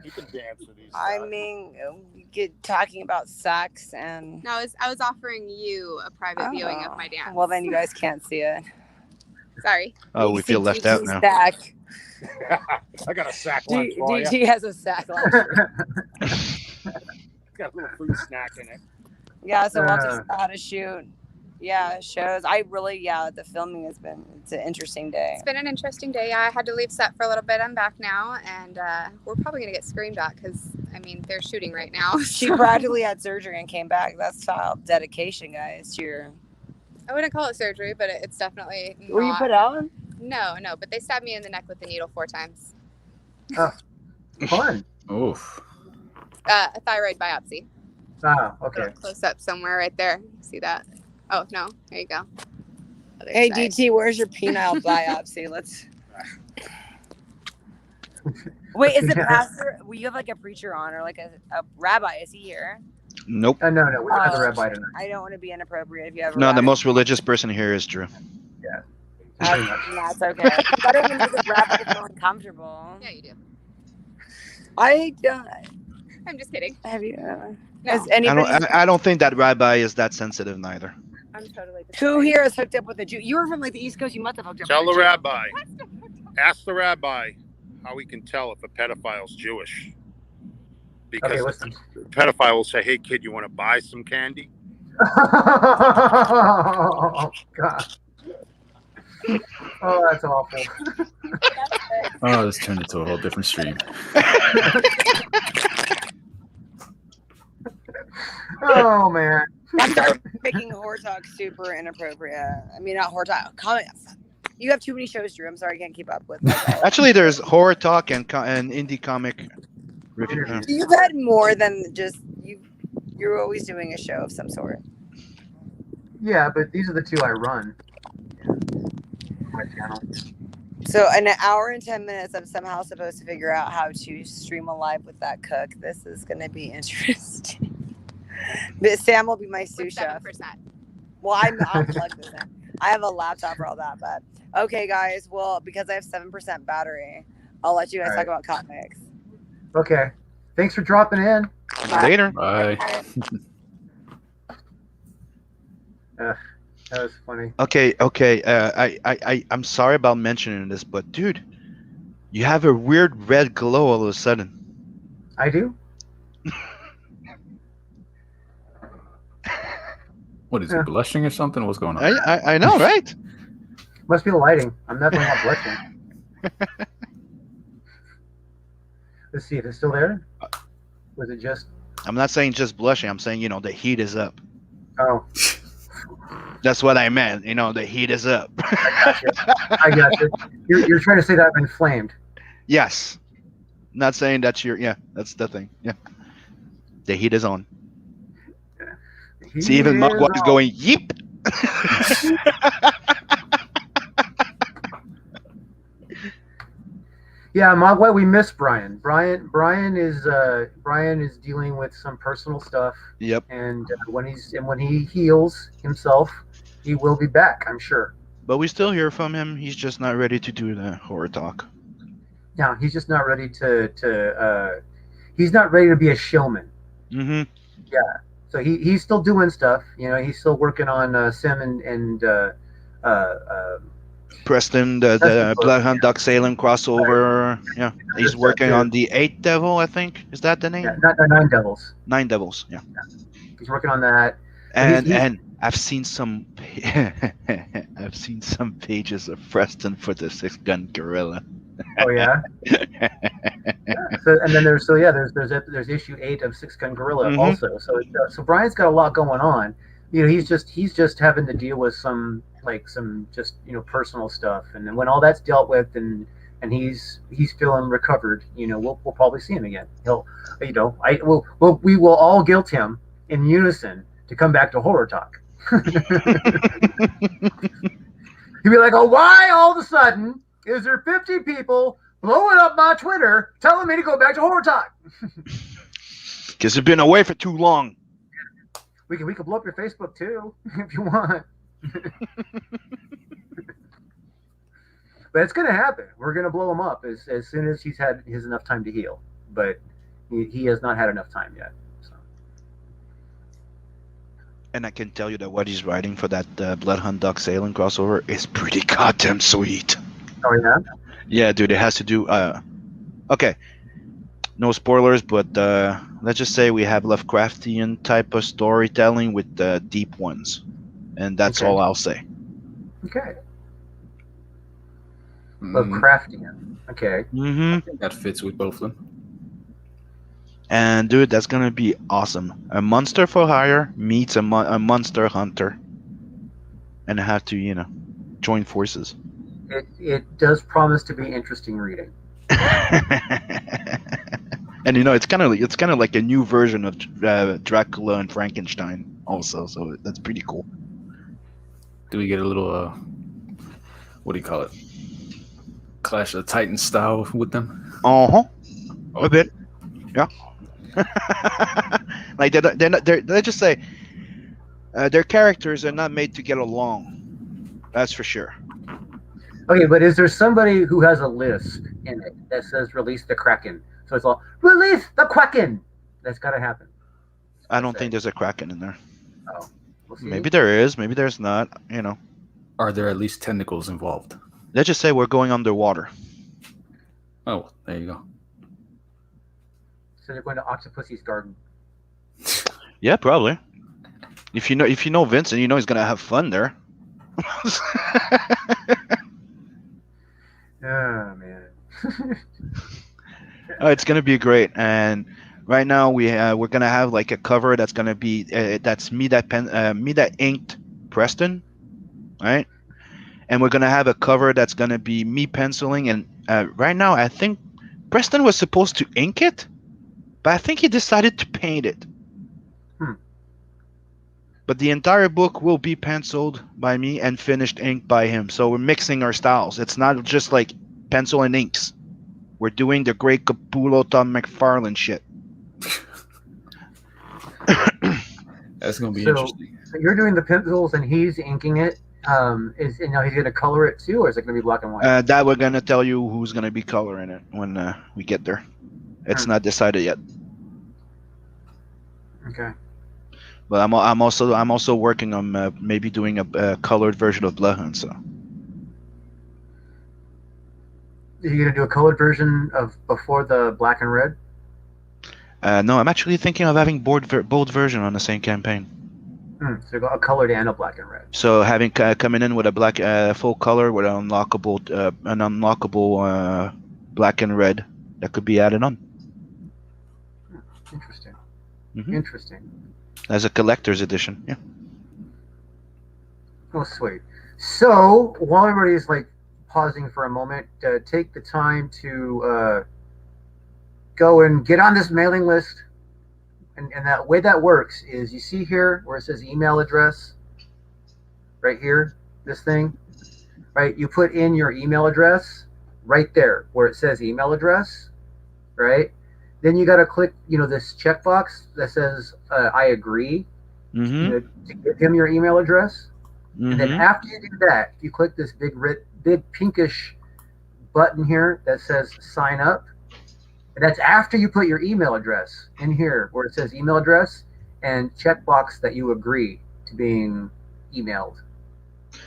You can dance with these. I mean, get talking about sex and. No, I was offering you a private viewing of my dance. Well, then you guys can't see it. Sorry. Oh, we feel left out now. Sack. I got a sack lunch for you. DG has a sack lunch. Got a little fruit snack in it. Yeah, so we'll just how to shoot. Yeah, shows. The filming it's an interesting day. It's been an interesting day. Yeah, I had to leave set for a little bit. I'm back now, and we're probably gonna get screamed at because I mean they're shooting right now. She so. practically had surgery and came back. That's child dedication, guys. I wouldn't call it surgery, but it's definitely not. Were you put out? No, but they stabbed me in the neck with the needle 4 times. Fun. Oof. A thyroid biopsy. Ah, okay. Close up somewhere right there. See that? Oh no, there you go. Other Hey side. DT, where's your penile biopsy? Let's. Wait, is it pastor? Well, you have like a preacher on or like a rabbi? Is he here? Nope. No, we don't have the rabbi tonight. I don't want to be inappropriate if you have. A No, the rabbi. most religious person here is Drew. That's okay. I don't even make the rabbi feel uncomfortable. Yeah, you do. I don't. I'm just kidding. Have you? No, Has anybody? I don't think that rabbi is that sensitive neither. I'm totally. Just Who kidding. here is hooked up with a Jew? You were from like the East Coast. You must have hooked up. Tell with the a Jew. rabbi. Ask the rabbi how he can tell if a pedophile's Jewish. Because Okay, listen. the pedophile will say, "Hey kid, you want to buy some candy?" Oh God. Oh, that's awful. Oh, this turned into a whole different stream. Oh man. I'm sorry for making horror talk super inappropriate. I mean, not horror talk. You have too many shows, Drew. I'm sorry, I can't keep up with. Actually, there's horror talk and indie comic review. You've had more than just you. You're always doing a show of some sort. Yeah, but these are the two I run. My channel. So, in an hour and 10 minutes, I'm somehow supposed to figure out how to stream a live with that cook. This is going to be interesting. But Sam will be my sous With chef. 7%. Well, I'll plug this in. I have a laptop for all that, but okay, guys. Well, because I have 7% battery, I'll let you guys All talk right. about comics. Okay. Thanks for dropping in. Later. Bye. That was funny. Okay. I'm sorry about mentioning this, but dude, you have a weird red glow all of a sudden. I do. What is he Yeah. blushing or something? What's going on? I know, right? Must be the lighting. I'm definitely not blushing. Let's see if it's still there. Was it just? I'm not saying just blushing. I'm saying the heat is up. Oh, That's what I meant. The heat is up. I got you. You're trying to say that I'm inflamed. Yes. Not saying that's that's the thing. Yeah. The heat is on. See, even Mugwai is going, yeep. Yeah, Mogwai, we miss Brian. Brian is dealing with some personal stuff. Yep. And when he heals himself, he will be back, I'm sure. But we still hear from him. He's just not ready to do the horror talk. Yeah, he's just not ready he's not ready to be a showman. Mm-hmm. Yeah. So he's still doing stuff. He's still working on Sim and Preston, the Bloodhound Duck Salem crossover. Yeah, he's working on the 8th Devil, I think. Is that the name? Yeah, not Nine Devils. 9 Devils. Yeah. He's working on that. And I've seen some pages of Preston for the 6-gun gorilla. Oh yeah. Yeah. So and then there's issue 8 of 6-Gun Gorilla also. So Brian's got a lot going on. He's just having to deal with some just personal stuff, and then when all that's dealt with and he's feeling recovered, we'll probably see him again. We will all guilt him in unison to come back to horror talk. He'll be like, oh, why all of a sudden is there 50 people blowing up my Twitter telling me to go back to horror talk? Because you've been away for too long. We could blow up your Facebook too if you want. But it's gonna happen. We're gonna blow him up as soon as he's had enough time to heal. But he has not had enough time yet. So. And I can tell you that what he's writing for that Bloodhound Duck Salem crossover is pretty goddamn sweet. Oh yeah. Yeah, dude. It has to do. Okay. No spoilers, but let's just say we have Lovecraftian type of storytelling with deep ones, and that's all I'll say. Okay. Lovecraftian. Okay. Mm-hmm. I think that fits with both of them. And dude, that's gonna be awesome. A monster for hire meets a monster hunter, and have to join forces. It does promise to be interesting reading. And it's kind of like a new version of Dracula and Frankenstein also, so that's pretty cool. Do we get a little what do you call it? Clash of Titans style with them? A bit. Yeah. Like they just say their characters are not made to get along. That's for sure. Okay, but is there somebody who has a lisp in it that says "Release the Kraken"? So it's all "Release the Kraken." That's got to happen. I don't think there's a Kraken in there. Oh, we'll see. Maybe there is. Maybe there's not. Are there at least tentacles involved? Let's just say we're going underwater. Oh, there you go. So they're going to Octopussy's garden. Yeah, probably. If you know Vincent, he's gonna have fun there. Oh man. It's gonna be great, and right now we're gonna have like a cover that's gonna be that's me that inked Preston, right? And we're gonna have a cover that's gonna be me penciling, and right now I think Preston was supposed to ink it, but I think he decided to paint it. But the entire book will be penciled by me and finished ink by him. So we're mixing our styles. It's not just like pencil and inks. We're doing the great Capullo Tom McFarlane shit. That's gonna be interesting. So you're doing the pencils and he's inking it. He's gonna color it too, or is it gonna be black and white? That we're gonna tell you who's gonna be coloring it when we get there. It's not decided yet. Okay. But I'm also working on maybe doing a colored version of Bloodhound. So Are you gonna do a colored version of before the black and red? no, I'm actually thinking of having both version on the same campaign. So you got a colored and a black and red. So having coming in with a black full color with an unlockable black and red that could be added on. Interesting. Mhm. Interesting. As a collector's edition. Yeah. Oh, sweet. So while everybody's like pausing for a moment, take the time to go and get on this mailing list. And that way that works is you see here where it says email address, right here, this thing, right? You put in your email address right there where it says email address, right? Then you got to click, this checkbox that says I agree, Mm-hmm. to give him your email address. Mm-hmm. And then after you do that, you click this big pinkish button here that says sign up. And that's after you put your email address in here where it says email address and checkbox that you agree to being emailed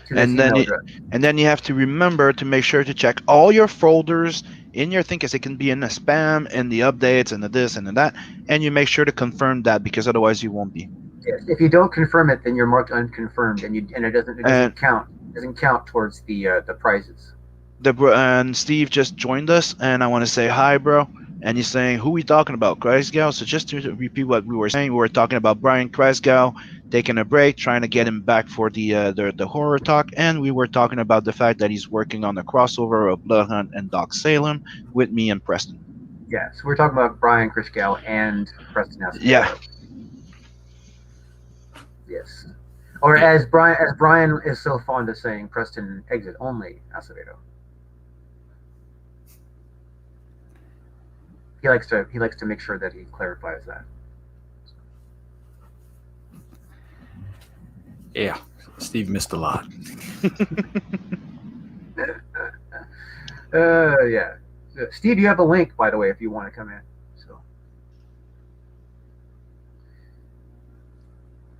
to this And then email address. And then you have to remember to make sure to check all your folders in your thing, because it can be in the spam and the updates and the this and the that, and you make sure to confirm that, because otherwise you won't be. Yes. If you don't confirm it, then you're marked unconfirmed, and it doesn't count. It doesn't count towards the prizes. And Steve just joined us, and I want to say hi, bro. And he's saying, who we talking about, Kreisgau? So just to repeat what we were saying, we were talking about Brian Kreisgau taking a break, trying to get him back for the horror talk, and we were talking about the fact that he's working on the crossover of Bloodhunt and Doc Salem with me and Preston. Yeah, so we're talking about Brian Kreisgau and Preston Acevedo. Yeah. Yes. Or as Brian is so fond of saying, Preston exit only Acevedo. He likes to make sure that he clarifies that. Yeah, Steve missed a lot. Yeah. Steve, you have a link, by the way, if you want to come in. So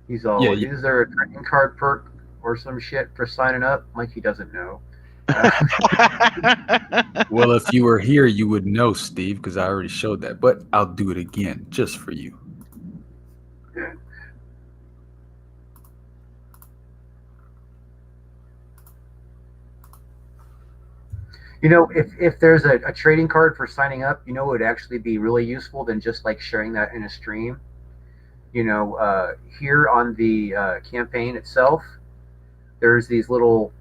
he's all, Yeah, is there a trading card perk or some shit for signing up? Like he doesn't know. Well, if you were here, you would know, Steve, because I already showed that. But I'll do it again just for you. If there's a trading card for signing up, it would actually be really useful than just like sharing that in a stream. Here on the campaign itself, there's these little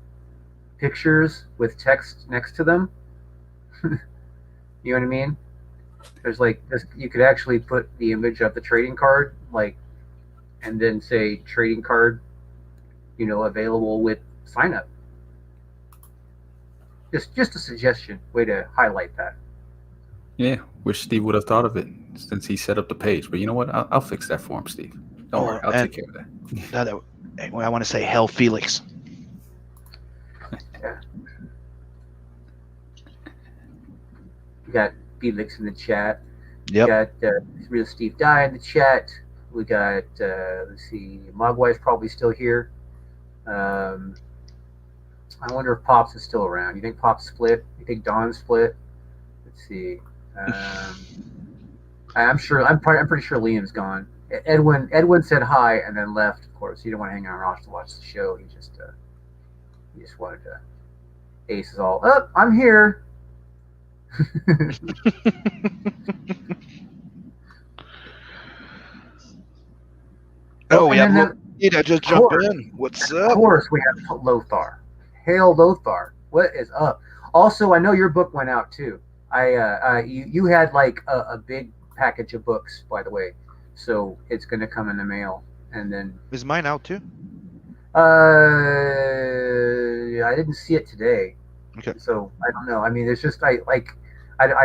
pictures with text next to them. You know what I mean? There's like this, you could actually put the image of the trading card, and then say trading card, available with sign up. Just a suggestion, way to highlight that. Yeah, wish Steve would have thought of it since he set up the page. But you know what? I'll fix that for him, Steve. Don't worry. I'll take care of that. I want to say hell, Felix. Yeah. We got Felix in the chat. Yep. We got Real Steve Die in the chat. We got let's see, Mogwai's probably still here. I wonder if Pops is still around. You think Pops split? You think Don split? Let's see. I'm pretty sure Liam's gone. Edwin said hi and then left. Of course, he didn't want to hang out Ross to watch the show. He just wanted to. Ace is all up. I'm here. Oh, we have then Lothar just jumped in. What's up? Of course, we have Lothar. Hail Lothar. What is up? Also, I know your book went out too. You had like a big package of books, by the way. So it's going to come in the mail, and then. Is mine out too? I didn't see it today. Okay. So I don't know. I mean, it's just I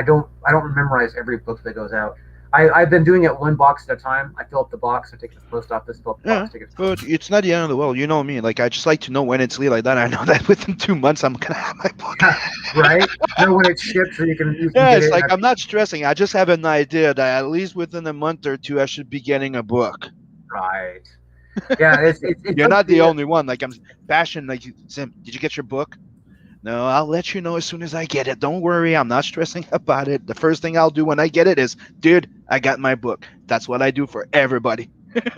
don't memorize every book that goes out. I've been doing it one box at a time. I fill up the box, I take it to the post office, fill up the box, take it to the but it's not the end of the world. You know me. Like, I just like to know when it's like that. I know that within 2 months I'm gonna have my book. Right? Know when it's shipped so you can Yeah, it's get like I'm not stressing. I just have an idea that at least within a month or two I should be getting a book. Right. Yeah, it You're took not the me- only one. Like I'm bashing. Like Sim, did you get your book? No, I'll let you know as soon as I get it. Don't worry, I'm not stressing about it. The first thing I'll do when I get it is, dude, I got my book. That's what I do for everybody.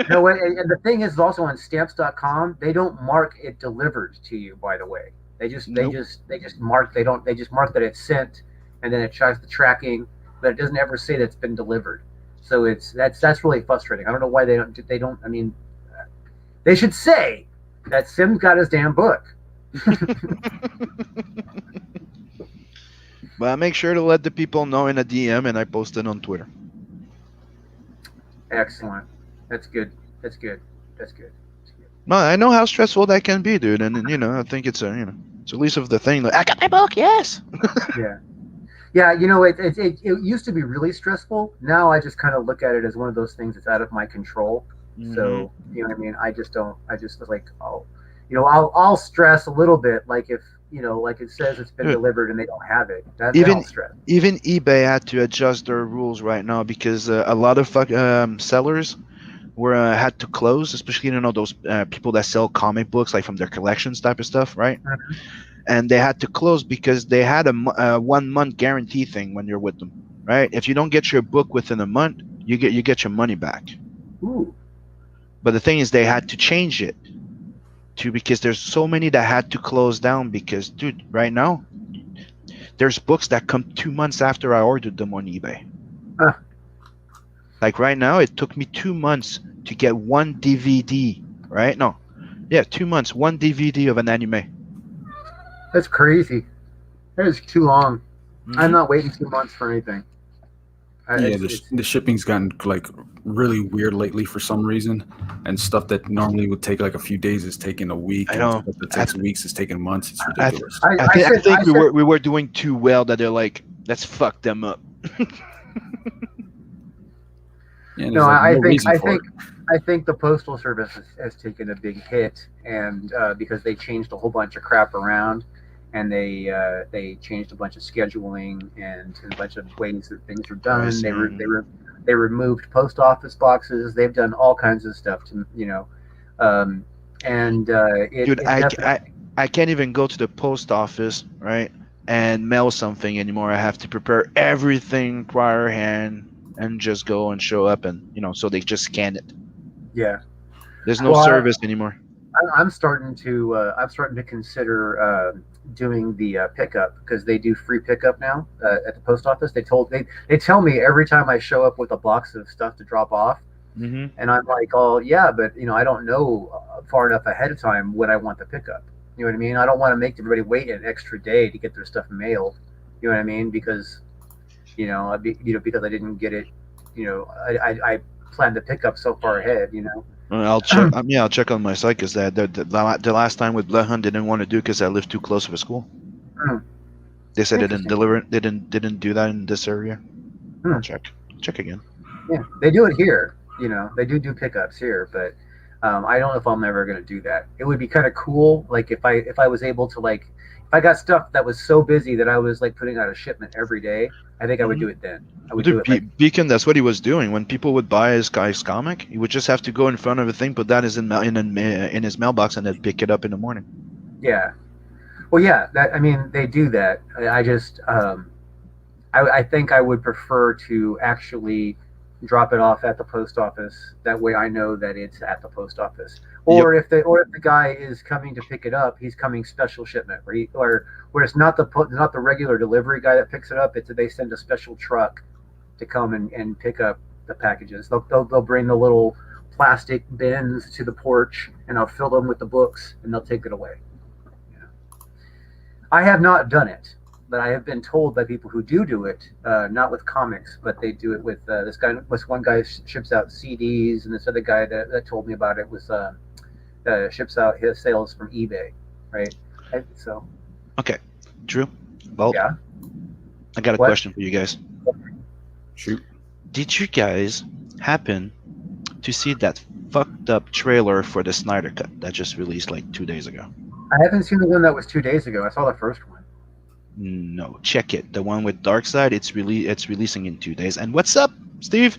No, and the thing is also on stamps.com, they don't mark it delivered to you, by the way. Nope. They just mark they just mark that it's sent, and then it tries the tracking, but it doesn't ever say that it's been delivered. So that's really frustrating. I don't know why they don't. I mean, they should say that Sim's got his damn book. But I make sure to let the people know in a DM, and I post it on Twitter. Excellent. That's good. That's good. That's good. No, I know how stressful that can be, dude, and I think it's it's at least of the thing. Like, I got my book, yes. Yeah. Yeah, it used to be really stressful. Now I just kind of look at it as one of those things that's out of my control. So, you know what I mean? I just was like, I'll stress a little bit, like if, like it says it's been Dude. delivered and they don't have it. Then Even I'll stress. even eBay had to adjust their rules right now because a lot of sellers were had to close, especially those people that sell comic books like from their collections type of stuff, right? Mhm. And they had to close because they had a 1 month guarantee thing when you're with them, right? If you don't get your book within a month, you get your money back. Ooh. But the thing is, they had to change it because there's so many that had to close down because, dude, right now there's books that come 2 months after I ordered them on eBay. Huh. Like right now, it took me 2 months to get one DVD. Right? No, yeah, 2 months, one DVD of an anime. That's crazy. That is too long. Mhm. I'm not waiting 2 months for anything. Yeah, the shipping's gotten like really weird lately for some reason, and stuff that normally would take like a few days is taking a week. I know. And stuff that takes weeks is taking months. It's I ridiculous. think we were doing too well that they're like, let's fuck them up. Yeah, No, I think for it. I think the postal service has taken a big hit, and because they changed a whole bunch of crap around, and they changed a bunch of scheduling and a bunch of ways that things are done. They removed post office boxes. They've done all kinds of stuff to Dude, I can't even go to the post office, right, and mail something anymore. I have to prepare everything prior hand and just go and show up, and so they just scan it. Yeah. There's no service anymore. I'm starting to consider doing the pickup because they do free pickup now at the post office. They tell me every time I show up with a box of stuff to drop off, Mm-hmm. and I'm like, oh yeah, but I don't know far enough ahead of time when I want the pickup. You know what I mean? I don't want to make everybody wait an extra day to get their stuff mailed. You know what I mean? Because because I didn't get it. I planned the pickup so far ahead. I'll check. I'll check on my site because the last time with Bloodhound they didn't want to do because I live too close to a school. They said they didn't deliver it. They didn't do that in this area. I'll check again. Yeah, they do it here. They do pickups here, but I don't know if I'm ever going to do that. It would be kind of cool, like if I was able to if I got stuff that was so busy that I was like putting out a shipment every day. I think I would do it then. I would do it. Beacon, that's what he was doing. When people would buy his comic, he would just have to go in front of a thing, put that in his mailbox, and then pick it up in the morning. Yeah. Well, yeah. They do that. I just, I think I would prefer to actually drop it off at the post office. That way, I know that it's at the post office. Or if the guy is coming to pick it up, he's coming special shipment, where it's not the regular delivery guy that picks it up. They send a special truck to come and pick up the packages. They'll bring the little plastic bins to the porch, and I'll fill them with the books, and they'll take it away. I have not done it, but I have been told by people who do it, not with comics, but they do it with this one guy ships out CDs, and this other guy that told me about it was ships out his sales from eBay, right? So. Okay, Drew. Well, yeah. I got a question for you guys. Shoot. Did you guys happen to see that fucked up trailer for the Snyder Cut that just released like 2 days ago? I haven't seen the one that was 2 days ago. I saw the first one. No, check it. The one with Darkseid, it's releasing in 2 days. And what's up, Steve?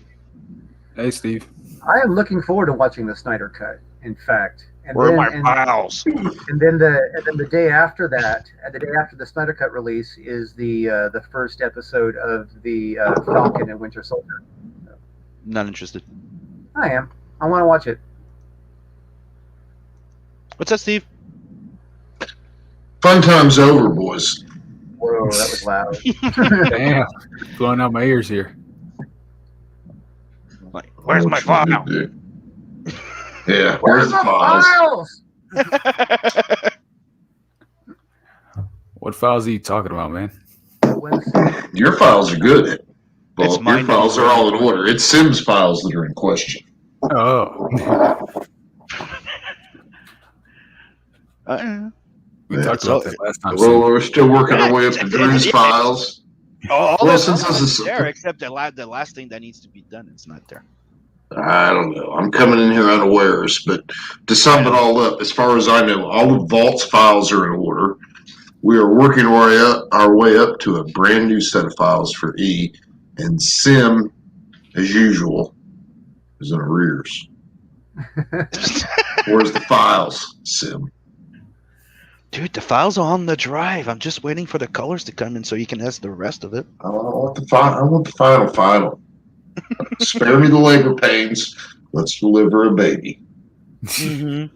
Hey, Steve. I am looking forward to watching the Snyder Cut. In fact, Where are my files? and then the day after that, the day after the Snyder Cut release, is the first episode of the Falcon and Winter Soldier. Not interested. I am. I want to watch it. What's that, Steve? Fun time's over, boys. Whoa, that was loud. Damn, blowing out my ears here. Like, where's my file? Yeah, where's the files? What files are you talking about, man? Your files are good. Well, It's mine your files that- are all in order. It's Sim's files that are in question. Oh. We talked about this last time. Well, we're still working our way up to Drew's files. All Well, that since stuff this is- is there, except the last thing that needs to be done, it's not there. I don't know. I'm coming in here unawares, but to sum it all up, as far as I know, all of Vault's files are in order. We are working our way up to a brand new set of files for E, and Sim, as usual, is in arrears. Where's the files, Sim? Dude, the files are on the drive. I'm just waiting for the colors to come in so you can ask the rest of it. I want the I want the final. Spare me the labor pains. Let's deliver a baby. Mm-hmm.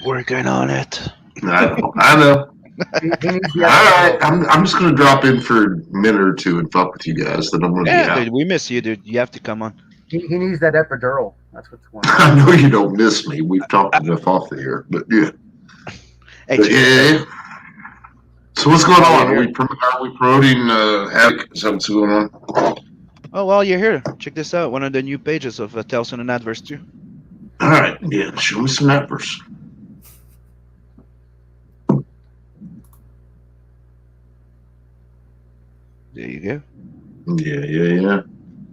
Working on it. I know. All right, I'm just gonna drop in for a minute or two and fuck with you guys. Then I'm gonna be Yeah, out. dude, we miss you, dude. You have to come on. He needs that epidural. That's what's going on. I know you don't miss me. We've talked enough off the air, but yeah. Hey, But check yeah. So what's going on? Are we promoting Havoc? Is that what's going on? Oh, well, you're here. Check this out. One of the new pages of Tales in the Nav Verse 2. All right, yeah. Show me some Nav Verse. There you go. Yeah.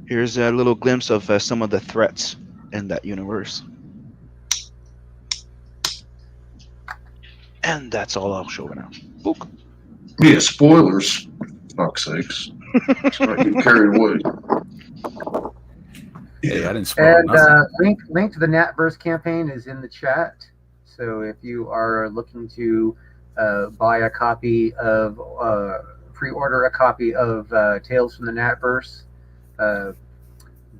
Here's a little glimpse of some of the threats in that universe. And that's all I'll show now. Book. Yeah, spoilers. Fuck's sakes. Start getting carried away. Hey, I didn't spoil And nothing. link to the Nav Verse campaign is in the chat. So if you are looking to buy a copy of, pre-order a copy of Tales from the Nav Verse,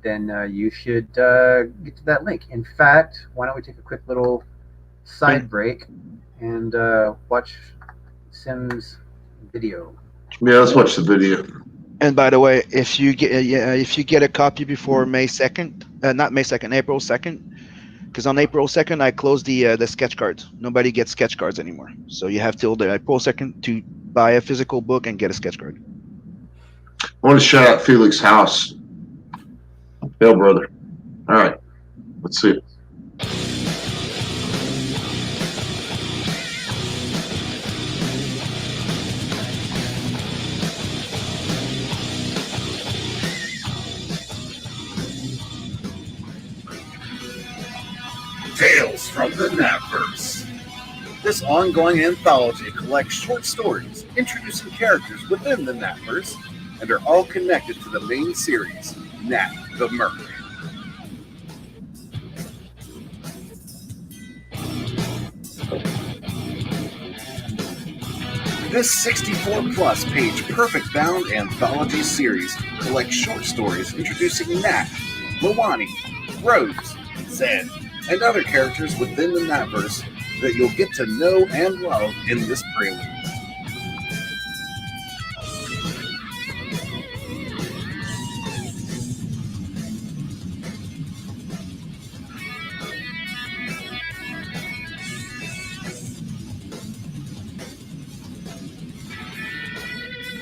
then you should get to that link. In fact, why don't we take a quick little side break and watch Sim's video. Yeah, let's watch the video. And by the way, if you get a copy before May 2nd, not May 2nd, April 2nd, because on April 2nd I closed the sketch cards. Nobody gets sketch cards anymore. So you have till the April 2nd to buy a physical book and get a sketch card. I want to shout out Felix House. Hell, brother. All right, let's see it. Tales from the Nav Verse. This ongoing anthology collects short stories introducing characters within the Nav Verse and are all connected to the main series, Nat the Merc. This 64-plus page perfect-bound anthology series collects short stories introducing Nat, Lawani, Rose, Zed, and other characters within the Natverse that you'll get to know and love in this prelude.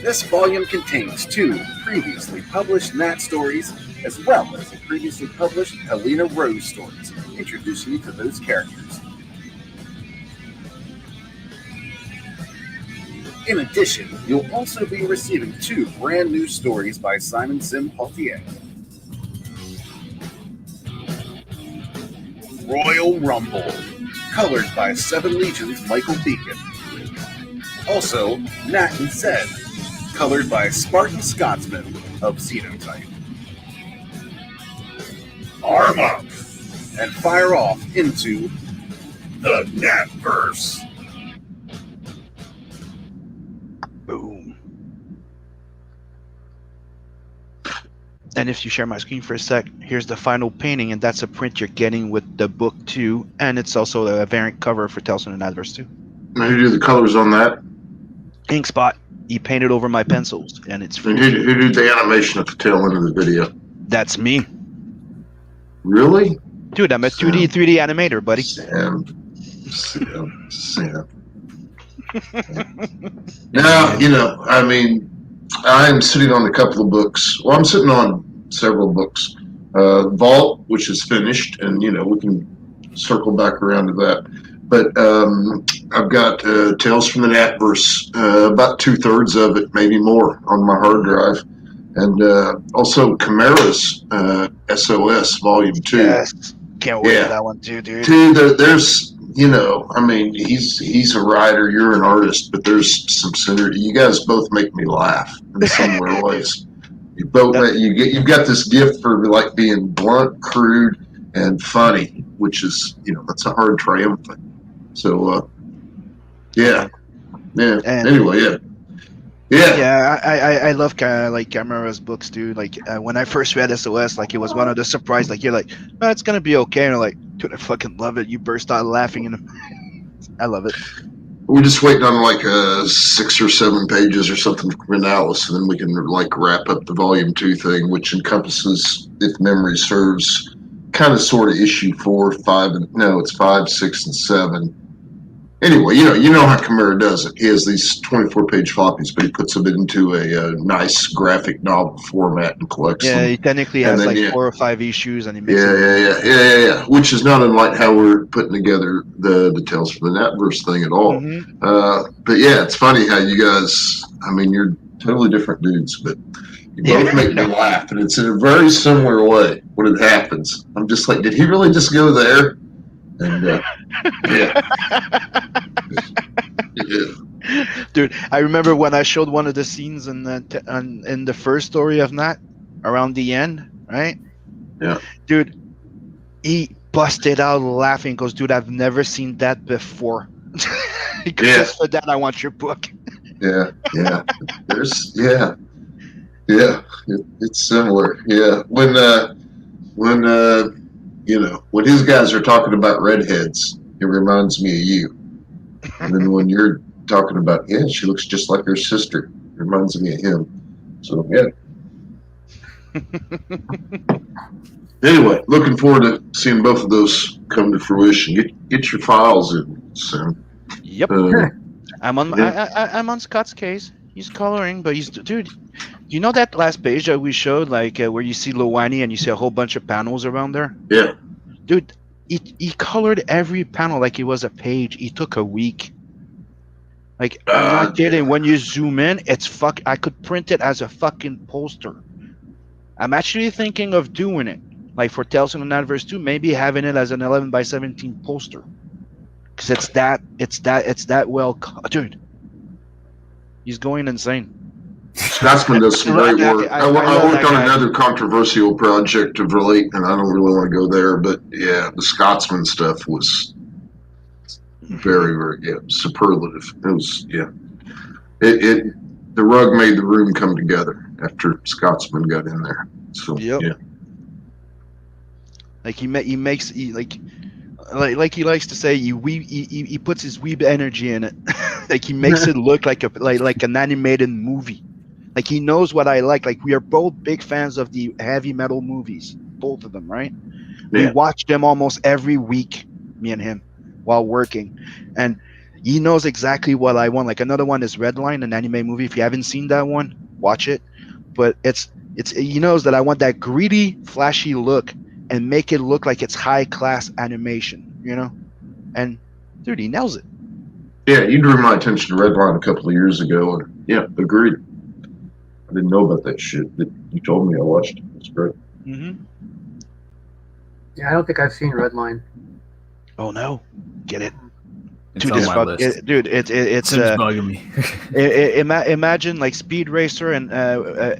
This volume contains 2 previously published Nat stories, as well as the previously published Helena Rose stories, introducing you to those characters. In addition, you'll also be receiving 2 brand new stories by Simon Sim Haltier. Royal Rumble, colored by 7 Legions Michael Beacon. Also, Nat and Zed, colored by Spartan Scotsman of Xenotype. arm up, and fire off into the Nav Verse. Boom. And if you share my screen for a sec, here's the final painting, and that's a print you're getting with the book too, and it's also a variant cover for Tales from the Nav Verse 2. Now, who do the colors on that? Ink Spot. He painted over my pencils, and it's And who did the animation at the tail end of the video? That's me. Really? Dude, I'm a 2D, 3D animator, buddy. Sam. Now, you know, I mean, I'm sitting on a couple of books. Well, I'm sitting on several books. Vault, which is finished, and, you know, we can circle back around to that. But I've got Tales from the Nav Verse, about 2/3 of it, maybe more, on my hard drive. And also Chimera's SOS Volume 2. Yes. Can't wait Yeah. for that one too, dude. There's, you know, I mean, he's a writer, you're an artist, but there's some synergy. You guys both make me laugh in similar ways. You both you've got this gift for like being blunt, crude, and funny, which is, you know, that's a hard triumphant. So, yeah. And- Anyway, yeah. Yeah, I love like Camera's books, dude. Like when I first read SOS, like it was one of the surprise. Like you're like, oh, it's gonna be okay, and I'm like, dude, I fucking love it. You burst out laughing, and I love it. We're just waiting on like 6 or 7 pages or something from Analysis, and then we can like wrap up the Volume 2 thing, which encompasses, if memory serves, kind of sort of issue 4, 5, and no, it's 5, 6, and 7. Anyway, you know how Chimera does it. He has these 24-page floppies, but he puts them into a nice graphic novel format and collects Yeah, them. he technically And has then, like 4 or 5 issues, and he makes Yeah. Which is not unlike how we're putting together the Tales from the Nav Verse thing at all. Mm-hmm. But yeah, it's funny how you guys, I mean, you're totally different dudes, but you both make me laugh, and it's in a very similar way when it happens. I'm just like, did he really just go there? And yeah. Dude, I remember when I showed one of the scenes in the first story of Nat, around the end, right? Yeah. Dude, he busted out laughing. Goes, dude, I've never seen that before. Just for that, I want your book. Yeah. There's it's similar. Yeah. When when his guys are talking about redheads, it reminds me of you. And then when you're talking about, she looks just like her sister, it reminds me of him. So yeah. Anyway, looking forward to seeing both of those come to fruition. Get your files in soon. Yep. I'm on Scott's case. He's coloring, but dude. You know that last page that we showed, like where you see Lowani and you see a whole bunch of panels around there? Yeah. Dude, he colored every panel like it was a page. He took a week. Like, I'm not kidding. When you zoom in, it's I could print it as a fucking poster. I'm actually thinking of doing it. Like for Tales from the Nav Verse 2, maybe having it as an 11x17 poster. Because it's that well, dude. He's going insane. Scotsman does some great work. I worked on another controversial project of Relate, and I don't really want to go there, but yeah, the Scotsman stuff was very, very superlative. It was the rug made the room come together after Scotsman got in there. So yeah. Like he likes to say, he puts his weeb energy in it. Like he makes it look like an animated movie. Like he knows what I like. Like we are both big fans of the heavy metal movies, both of them, right? Yeah. We watch them almost every week, me and him, while working, and he knows exactly what I want. Like another one is Redline, an anime movie. If you haven't seen that one, watch it. But he knows that I want that greedy, flashy look and make it look like it's high class animation, you know? And dude, he nails it. Yeah, you drew my attention to Redline a couple of years ago, and yeah, agreed. I didn't know about that shit. You told me. I watched it. It's great. Mm-hmm. Yeah, I don't think I've seen Redline. Oh no, get it. It's on my list. It's bugging me. Imagine like Speed Racer and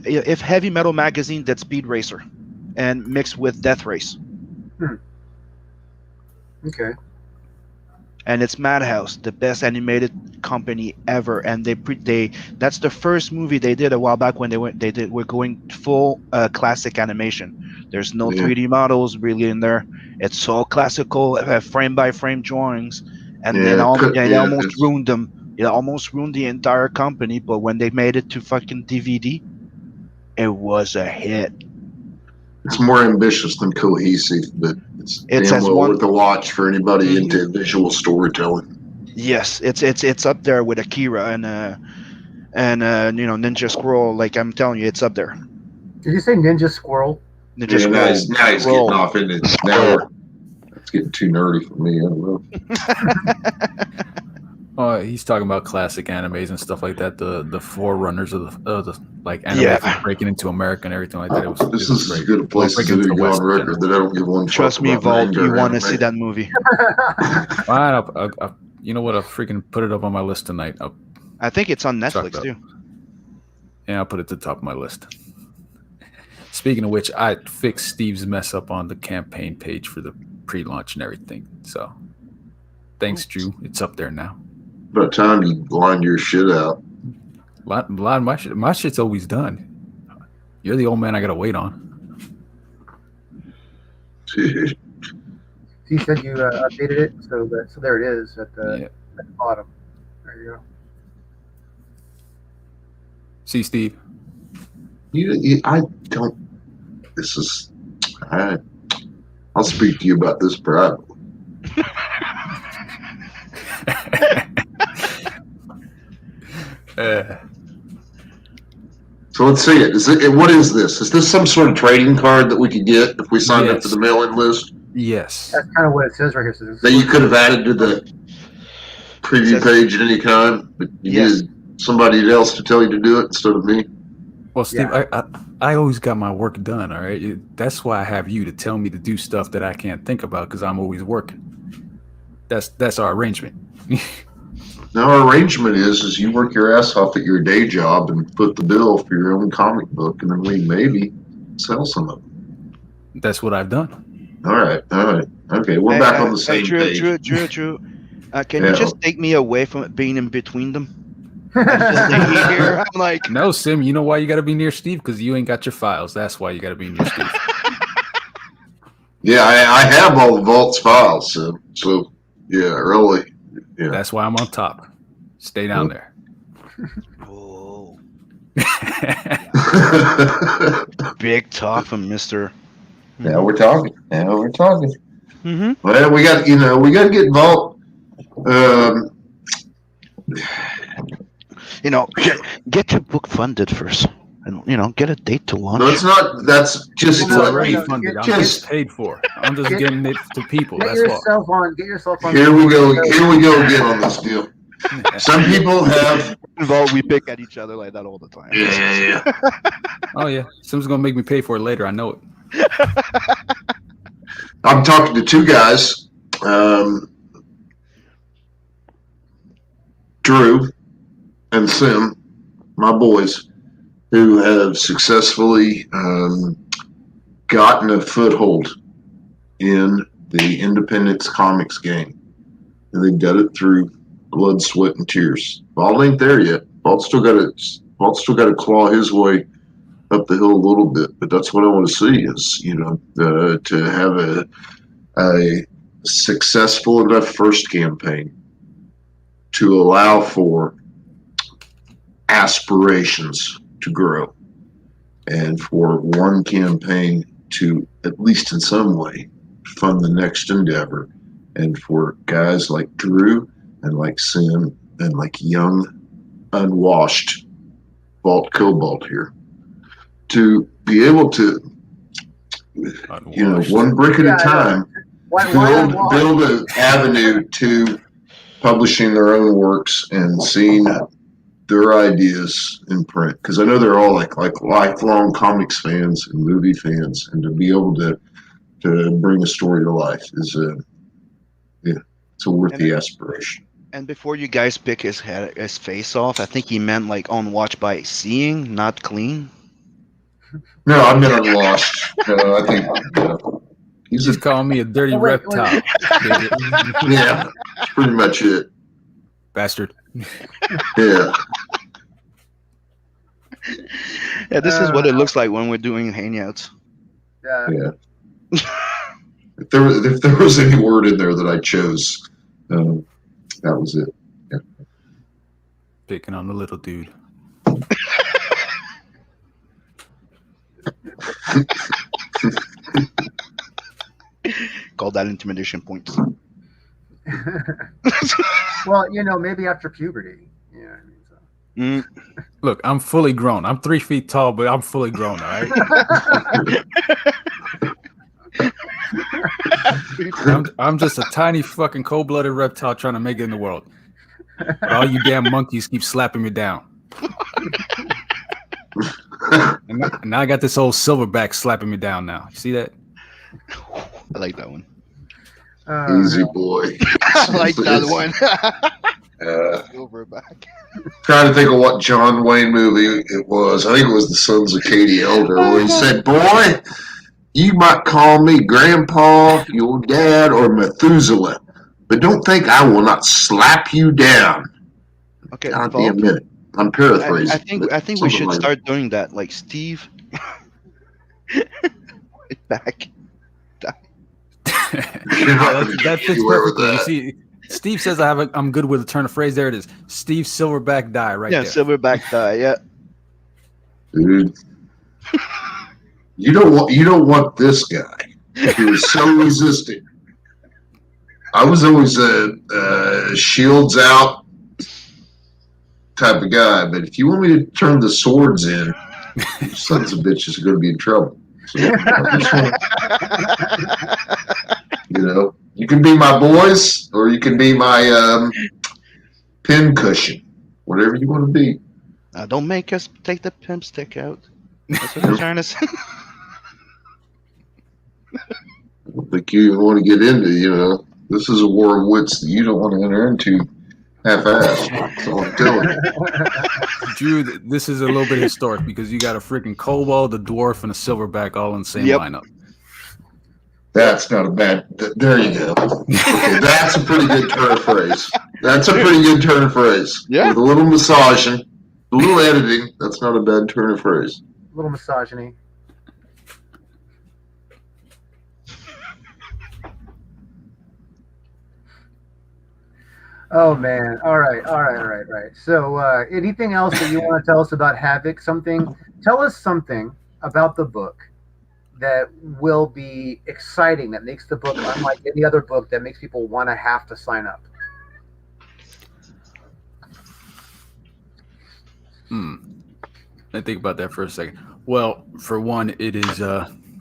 if Heavy Metal Magazine did Speed Racer and mixed with Death Race. Okay. And it's Madhouse, the best animated company ever, and that's the first movie they did a while back when we're going full classic animation. There's no Yeah. 3D models really in there. It's all classical frame by frame drawings, and Yeah, then it yeah, almost ruined them. It almost ruined the entire company. But when they made it to fucking DVD, it was a hit. it's more ambitious than cohesive, but it's It's damn as well one. worth a watch for anybody Mhm. into visual storytelling. Yes, it's up there with Akira and Ninja Scroll. Like I'm telling you, it's up there. Did you say Ninja Squirrel? Ninja Yeah, Scroll. now he's Scroll. getting off into now Scroll. it's getting too nerdy for me. I don't know. He's talking about classic animes and stuff like that. The forerunners of the like anime breaking into America and everything like that. This it was is great. as good a place as Breaking to into go on Western record that I don't give one Trust fuck me, about Vault, manga you or want to anime. see that movie. Fine, you know what? I'll freaking put it up on my list tonight. I think it's on Suck Netflix up. too. Yeah, I'll put it at the top of my list. Speaking of which, I fixed Steve's mess up on the campaign page for the pre-launch and everything. So, thanks, Drew. It's up there now. About time you line your shit out. A lot of my shit's always done. You're the old man I gotta wait on. Dude. You said you updated it, so there it is at the bottom. There you go. See, Steve. I don't. This is. I'll speak to you about this privately. So let's see it. What is this? Is this some sort of trading card that we could get if we signed up for the mail-in list? Yes. That's kind of what it says right here. So That you could have added to the preview page at any time, but you needed somebody else to tell you to do it instead of me. Well, Steve, I always got my work done. All right, that's why I have you to tell me to do stuff that I can't think about because I'm always working. That's our arrangement. Now our arrangement is you work your ass off at your day job and foot the bill for your own comic book, and then we maybe sell some of them. That's what I've done. All right. Okay, we're back on the same page. Drew. Can you just take me away from being in between them? I'm like, no, Sim. You know why you got to be near Steve? Because you ain't got your files. That's why you got to be near Steve. Yeah, I have all the Vault's files, so yeah, really. Yeah. That's why I'm on top. Stay down there. Whoa. Big talk from Mr. Now we're talking. Mm-hmm. Well, we got to get Vault. Get your book funded first, and get a date to launch. No, it's not. That's just it's already funded. I'm just paid for. I'm just getting it to people. Get yourself on. Here we go again on this deal. Some people have. We pick at each other like that all the time. Yeah. Oh yeah, someone's gonna make me pay for it later. I know it. I'm talking to two guys, Drew and Sim, my boys, who have successfully gotten a foothold in the Independence Comics game. And they've done it through blood, sweat, and tears. Vault ain't there yet. Vault's still got to claw his way up the hill a little bit. But that's what I want to see is, to have a successful enough first campaign to allow for aspirations to grow, and for one campaign to, at least in some way, fund the next endeavor, and for guys like Drew and like Sim and like young, unwashed Vault Cobalt here to be able to, one brick at a time, build an avenue to publishing their own works and seeing their ideas in print, because I know they're all like lifelong comics fans and movie fans, and to be able to bring a story to life is it's a worthy aspiration. And before you guys pick his face off, I think he meant like on watch by seeing, not clean. No, I meant unwashed. I think He's calling me a dirty reptile. Yeah, that's pretty much it. Bastard. Yeah. Yeah, this is what it looks like when we're doing hangouts. Yeah. If there was any word in there that I chose, that was it. Yeah. Picking on the little dude. Call that intimidation points. Well, maybe after puberty. Yeah. Look, I'm fully grown. I'm 3 feet tall, but I'm fully grown, all right? I'm just a tiny fucking cold-blooded reptile trying to make it in the world. But all you damn monkeys keep slapping me down. And now I got this old silverback slapping me down now. You see that? I like that one. Easy boy. I like that one. Silverback. Trying to think of what John Wayne movie it was. I think it was The Sons of Katie Elder, where he said, "Boy, you might call me Grandpa, your dad, or Methuselah, but don't think I will not slap you down." Okay, God damn minute. I'm paraphrasing. I think we should start doing that. Like Steve, back. That fits perfectly. You see, Steve says I'm good with a turn of phrase. There it is. Steve Silverback die right there. Yeah, Silverback die. Yeah. Dude, you don't want this guy. He was so resistant. I was always a shields out type of guy, but if you want me to turn the swords in, you sons of bitches are going to be in trouble. So you can be my boys, or you can be my pin cushion, whatever you want to be. Don't make us take the pimp stick out. That's what I'm trying to say. I don't think you even want to get into, this is a war of wits that you don't want to enter into half-assed. That's all I'm telling you. Drew, this is a little bit historic because you got a freaking kobold, a dwarf, and a silverback all in the same lineup. That's not a bad. There you go. Okay, that's a pretty good turn of phrase. That's a pretty good turn of phrase. Yeah. With a little massaging, a little editing, that's not a bad turn of phrase. A little misogyny. Oh man! All right. So, anything else that you want to tell us about Havoc? Tell us something about the book that will be exciting, that makes the book unlike any other book, that makes people want to have to sign up. I think about that for a second. Well, for one, it is.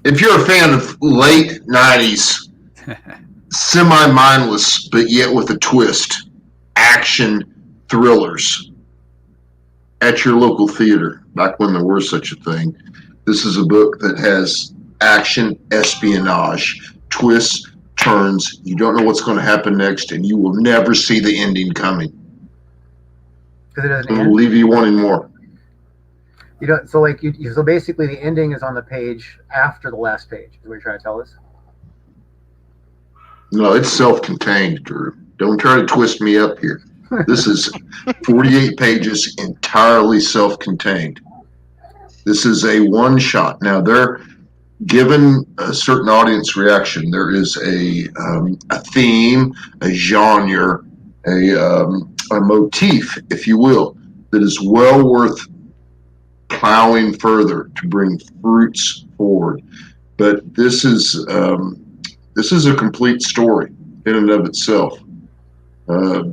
If you're a fan of late '90s, semi-mindless but yet with a twist, action thrillers at your local theater, back when there was such a thing, this is a book that has action, espionage, twists, turns. You don't know what's going to happen next, and you will never see the ending coming. Because it doesn't It end. will leave you wanting more. You don't. So so basically, the ending is on the page after the last page. Is what you're trying to tell us? No, it's self-contained, Drew. Don't try to twist me up here. This is 48 pages entirely self-contained. This is a one-shot. Now, they're given a certain audience reaction. There is a theme, a genre, a motif, if you will, that is well worth plowing further to bring fruits forward. But this is a complete story in and of itself.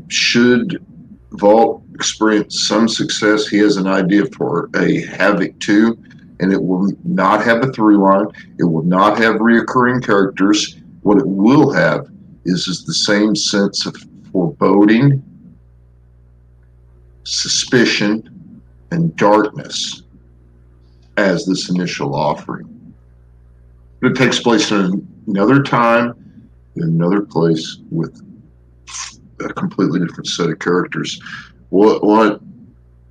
Should Vault experience some success, he has an idea for a Havoc 2, and it will not have a through line. It will not have reoccurring characters. What it will have is the same sense of foreboding, suspicion, and darkness as this initial offering. But it takes place in another time, in another place, with a completely different set of characters. What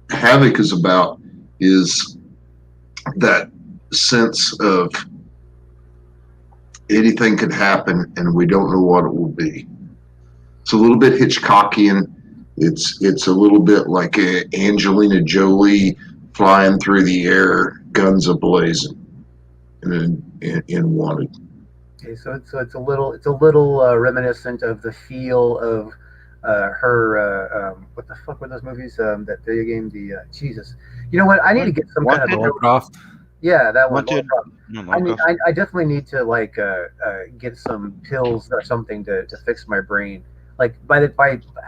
Havoc is about is that sense of anything could happen, and we don't know what it will be. It's a little bit Hitchcockian. It's a little bit like Angelina Jolie flying through the air, guns ablazing, in Wanted. Okay, so it's a little reminiscent of the feel of her. What the fuck were those movies? That video game, the Jesus. You know what? I need to get some kind of Wanted? Croft. yeah, that one. Wanted. I definitely need to like get some pills or something to fix my brain. Like by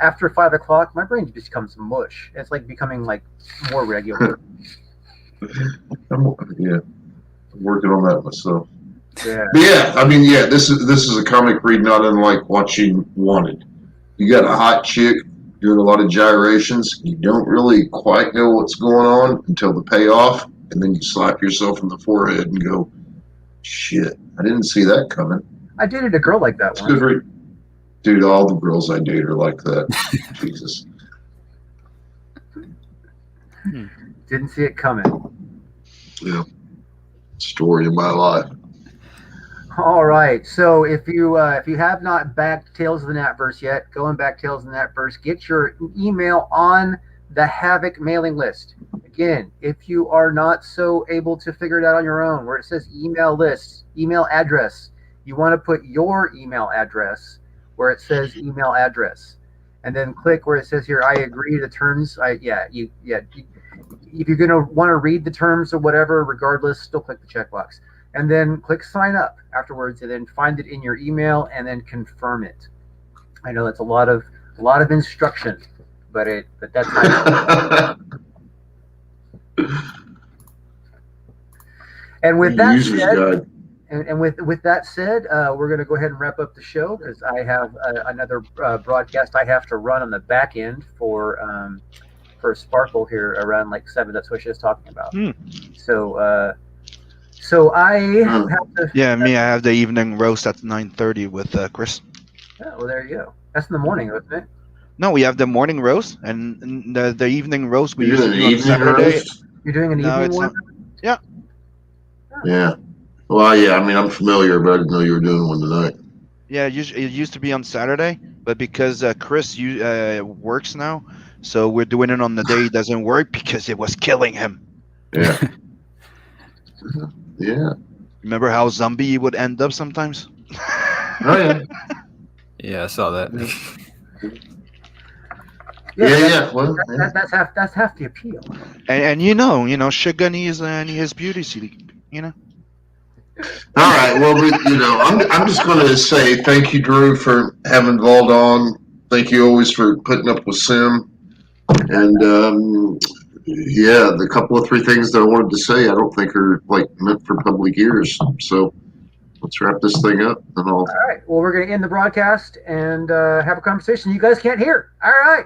after 5 o'clock, my brain just becomes mush. It's like becoming like more regular. I'm working on that myself. Yeah. But yeah, I mean, yeah, this is a comic read not unlike watching Wanted. You got a hot chick doing a lot of gyrations. You don't really quite know what's going on until the payoff, and then you slap yourself in the forehead and go, "Shit, I didn't see that coming." I dated a girl like that It's once. good read. Dude, all the girls I date are like that. Jesus. Didn't see it coming. Yeah. Story of my life. All right. So if you have not backed Tales of the Nav Verse yet, go and back Tales of the Nav Verse. Get your email on the Havoc mailing list. Again, if you are not so able to figure it out on your own, where it says email list, email address, you want to put your email address where it says email address, and then click where it says here, I agree to the terms. If you're going to want to read the terms or whatever, regardless, still click the checkbox. And then click sign up afterwards, and then find it in your email, and then confirm it. I know that's a lot of instruction, but that's how. And with that User's said, guide. and with that said, we're going to go ahead and wrap up the show because I have another broadcast I have to run on the back end for Sparkle here around like 7. That's what she was talking about. So I have to. Yeah, me. I have the evening roast at 9:30 with Chris. Oh, well, there you go. That's in the morning, isn't it? No, we have the morning roast and the evening roast. We You're used to doing do an on evening Saturday. roast? You're doing an No, evening it's one? not. Yeah. Yeah. Well, yeah, I mean, I'm familiar, but I didn't know you were doing one tonight. Yeah, it used to be on Saturday, but because Chris works now, so we're doing it on the day he doesn't work because it was killing him. Yeah. Yeah. Remember how zombie would end up sometimes? Oh, yeah. Yeah, I saw that. Yeah. Well, yeah. That's half the appeal. And you know, Sugar needs his beauty sleep, All right. Well, I'm just going to say thank you, Drew, for having Vald on. Thank you always for putting up with Sim. And the couple of 3 things that I wanted to say, I don't think are like meant for public ears. So let's wrap this thing up. And All right. Well, we're going to end the broadcast and have a conversation you guys can't hear. All right.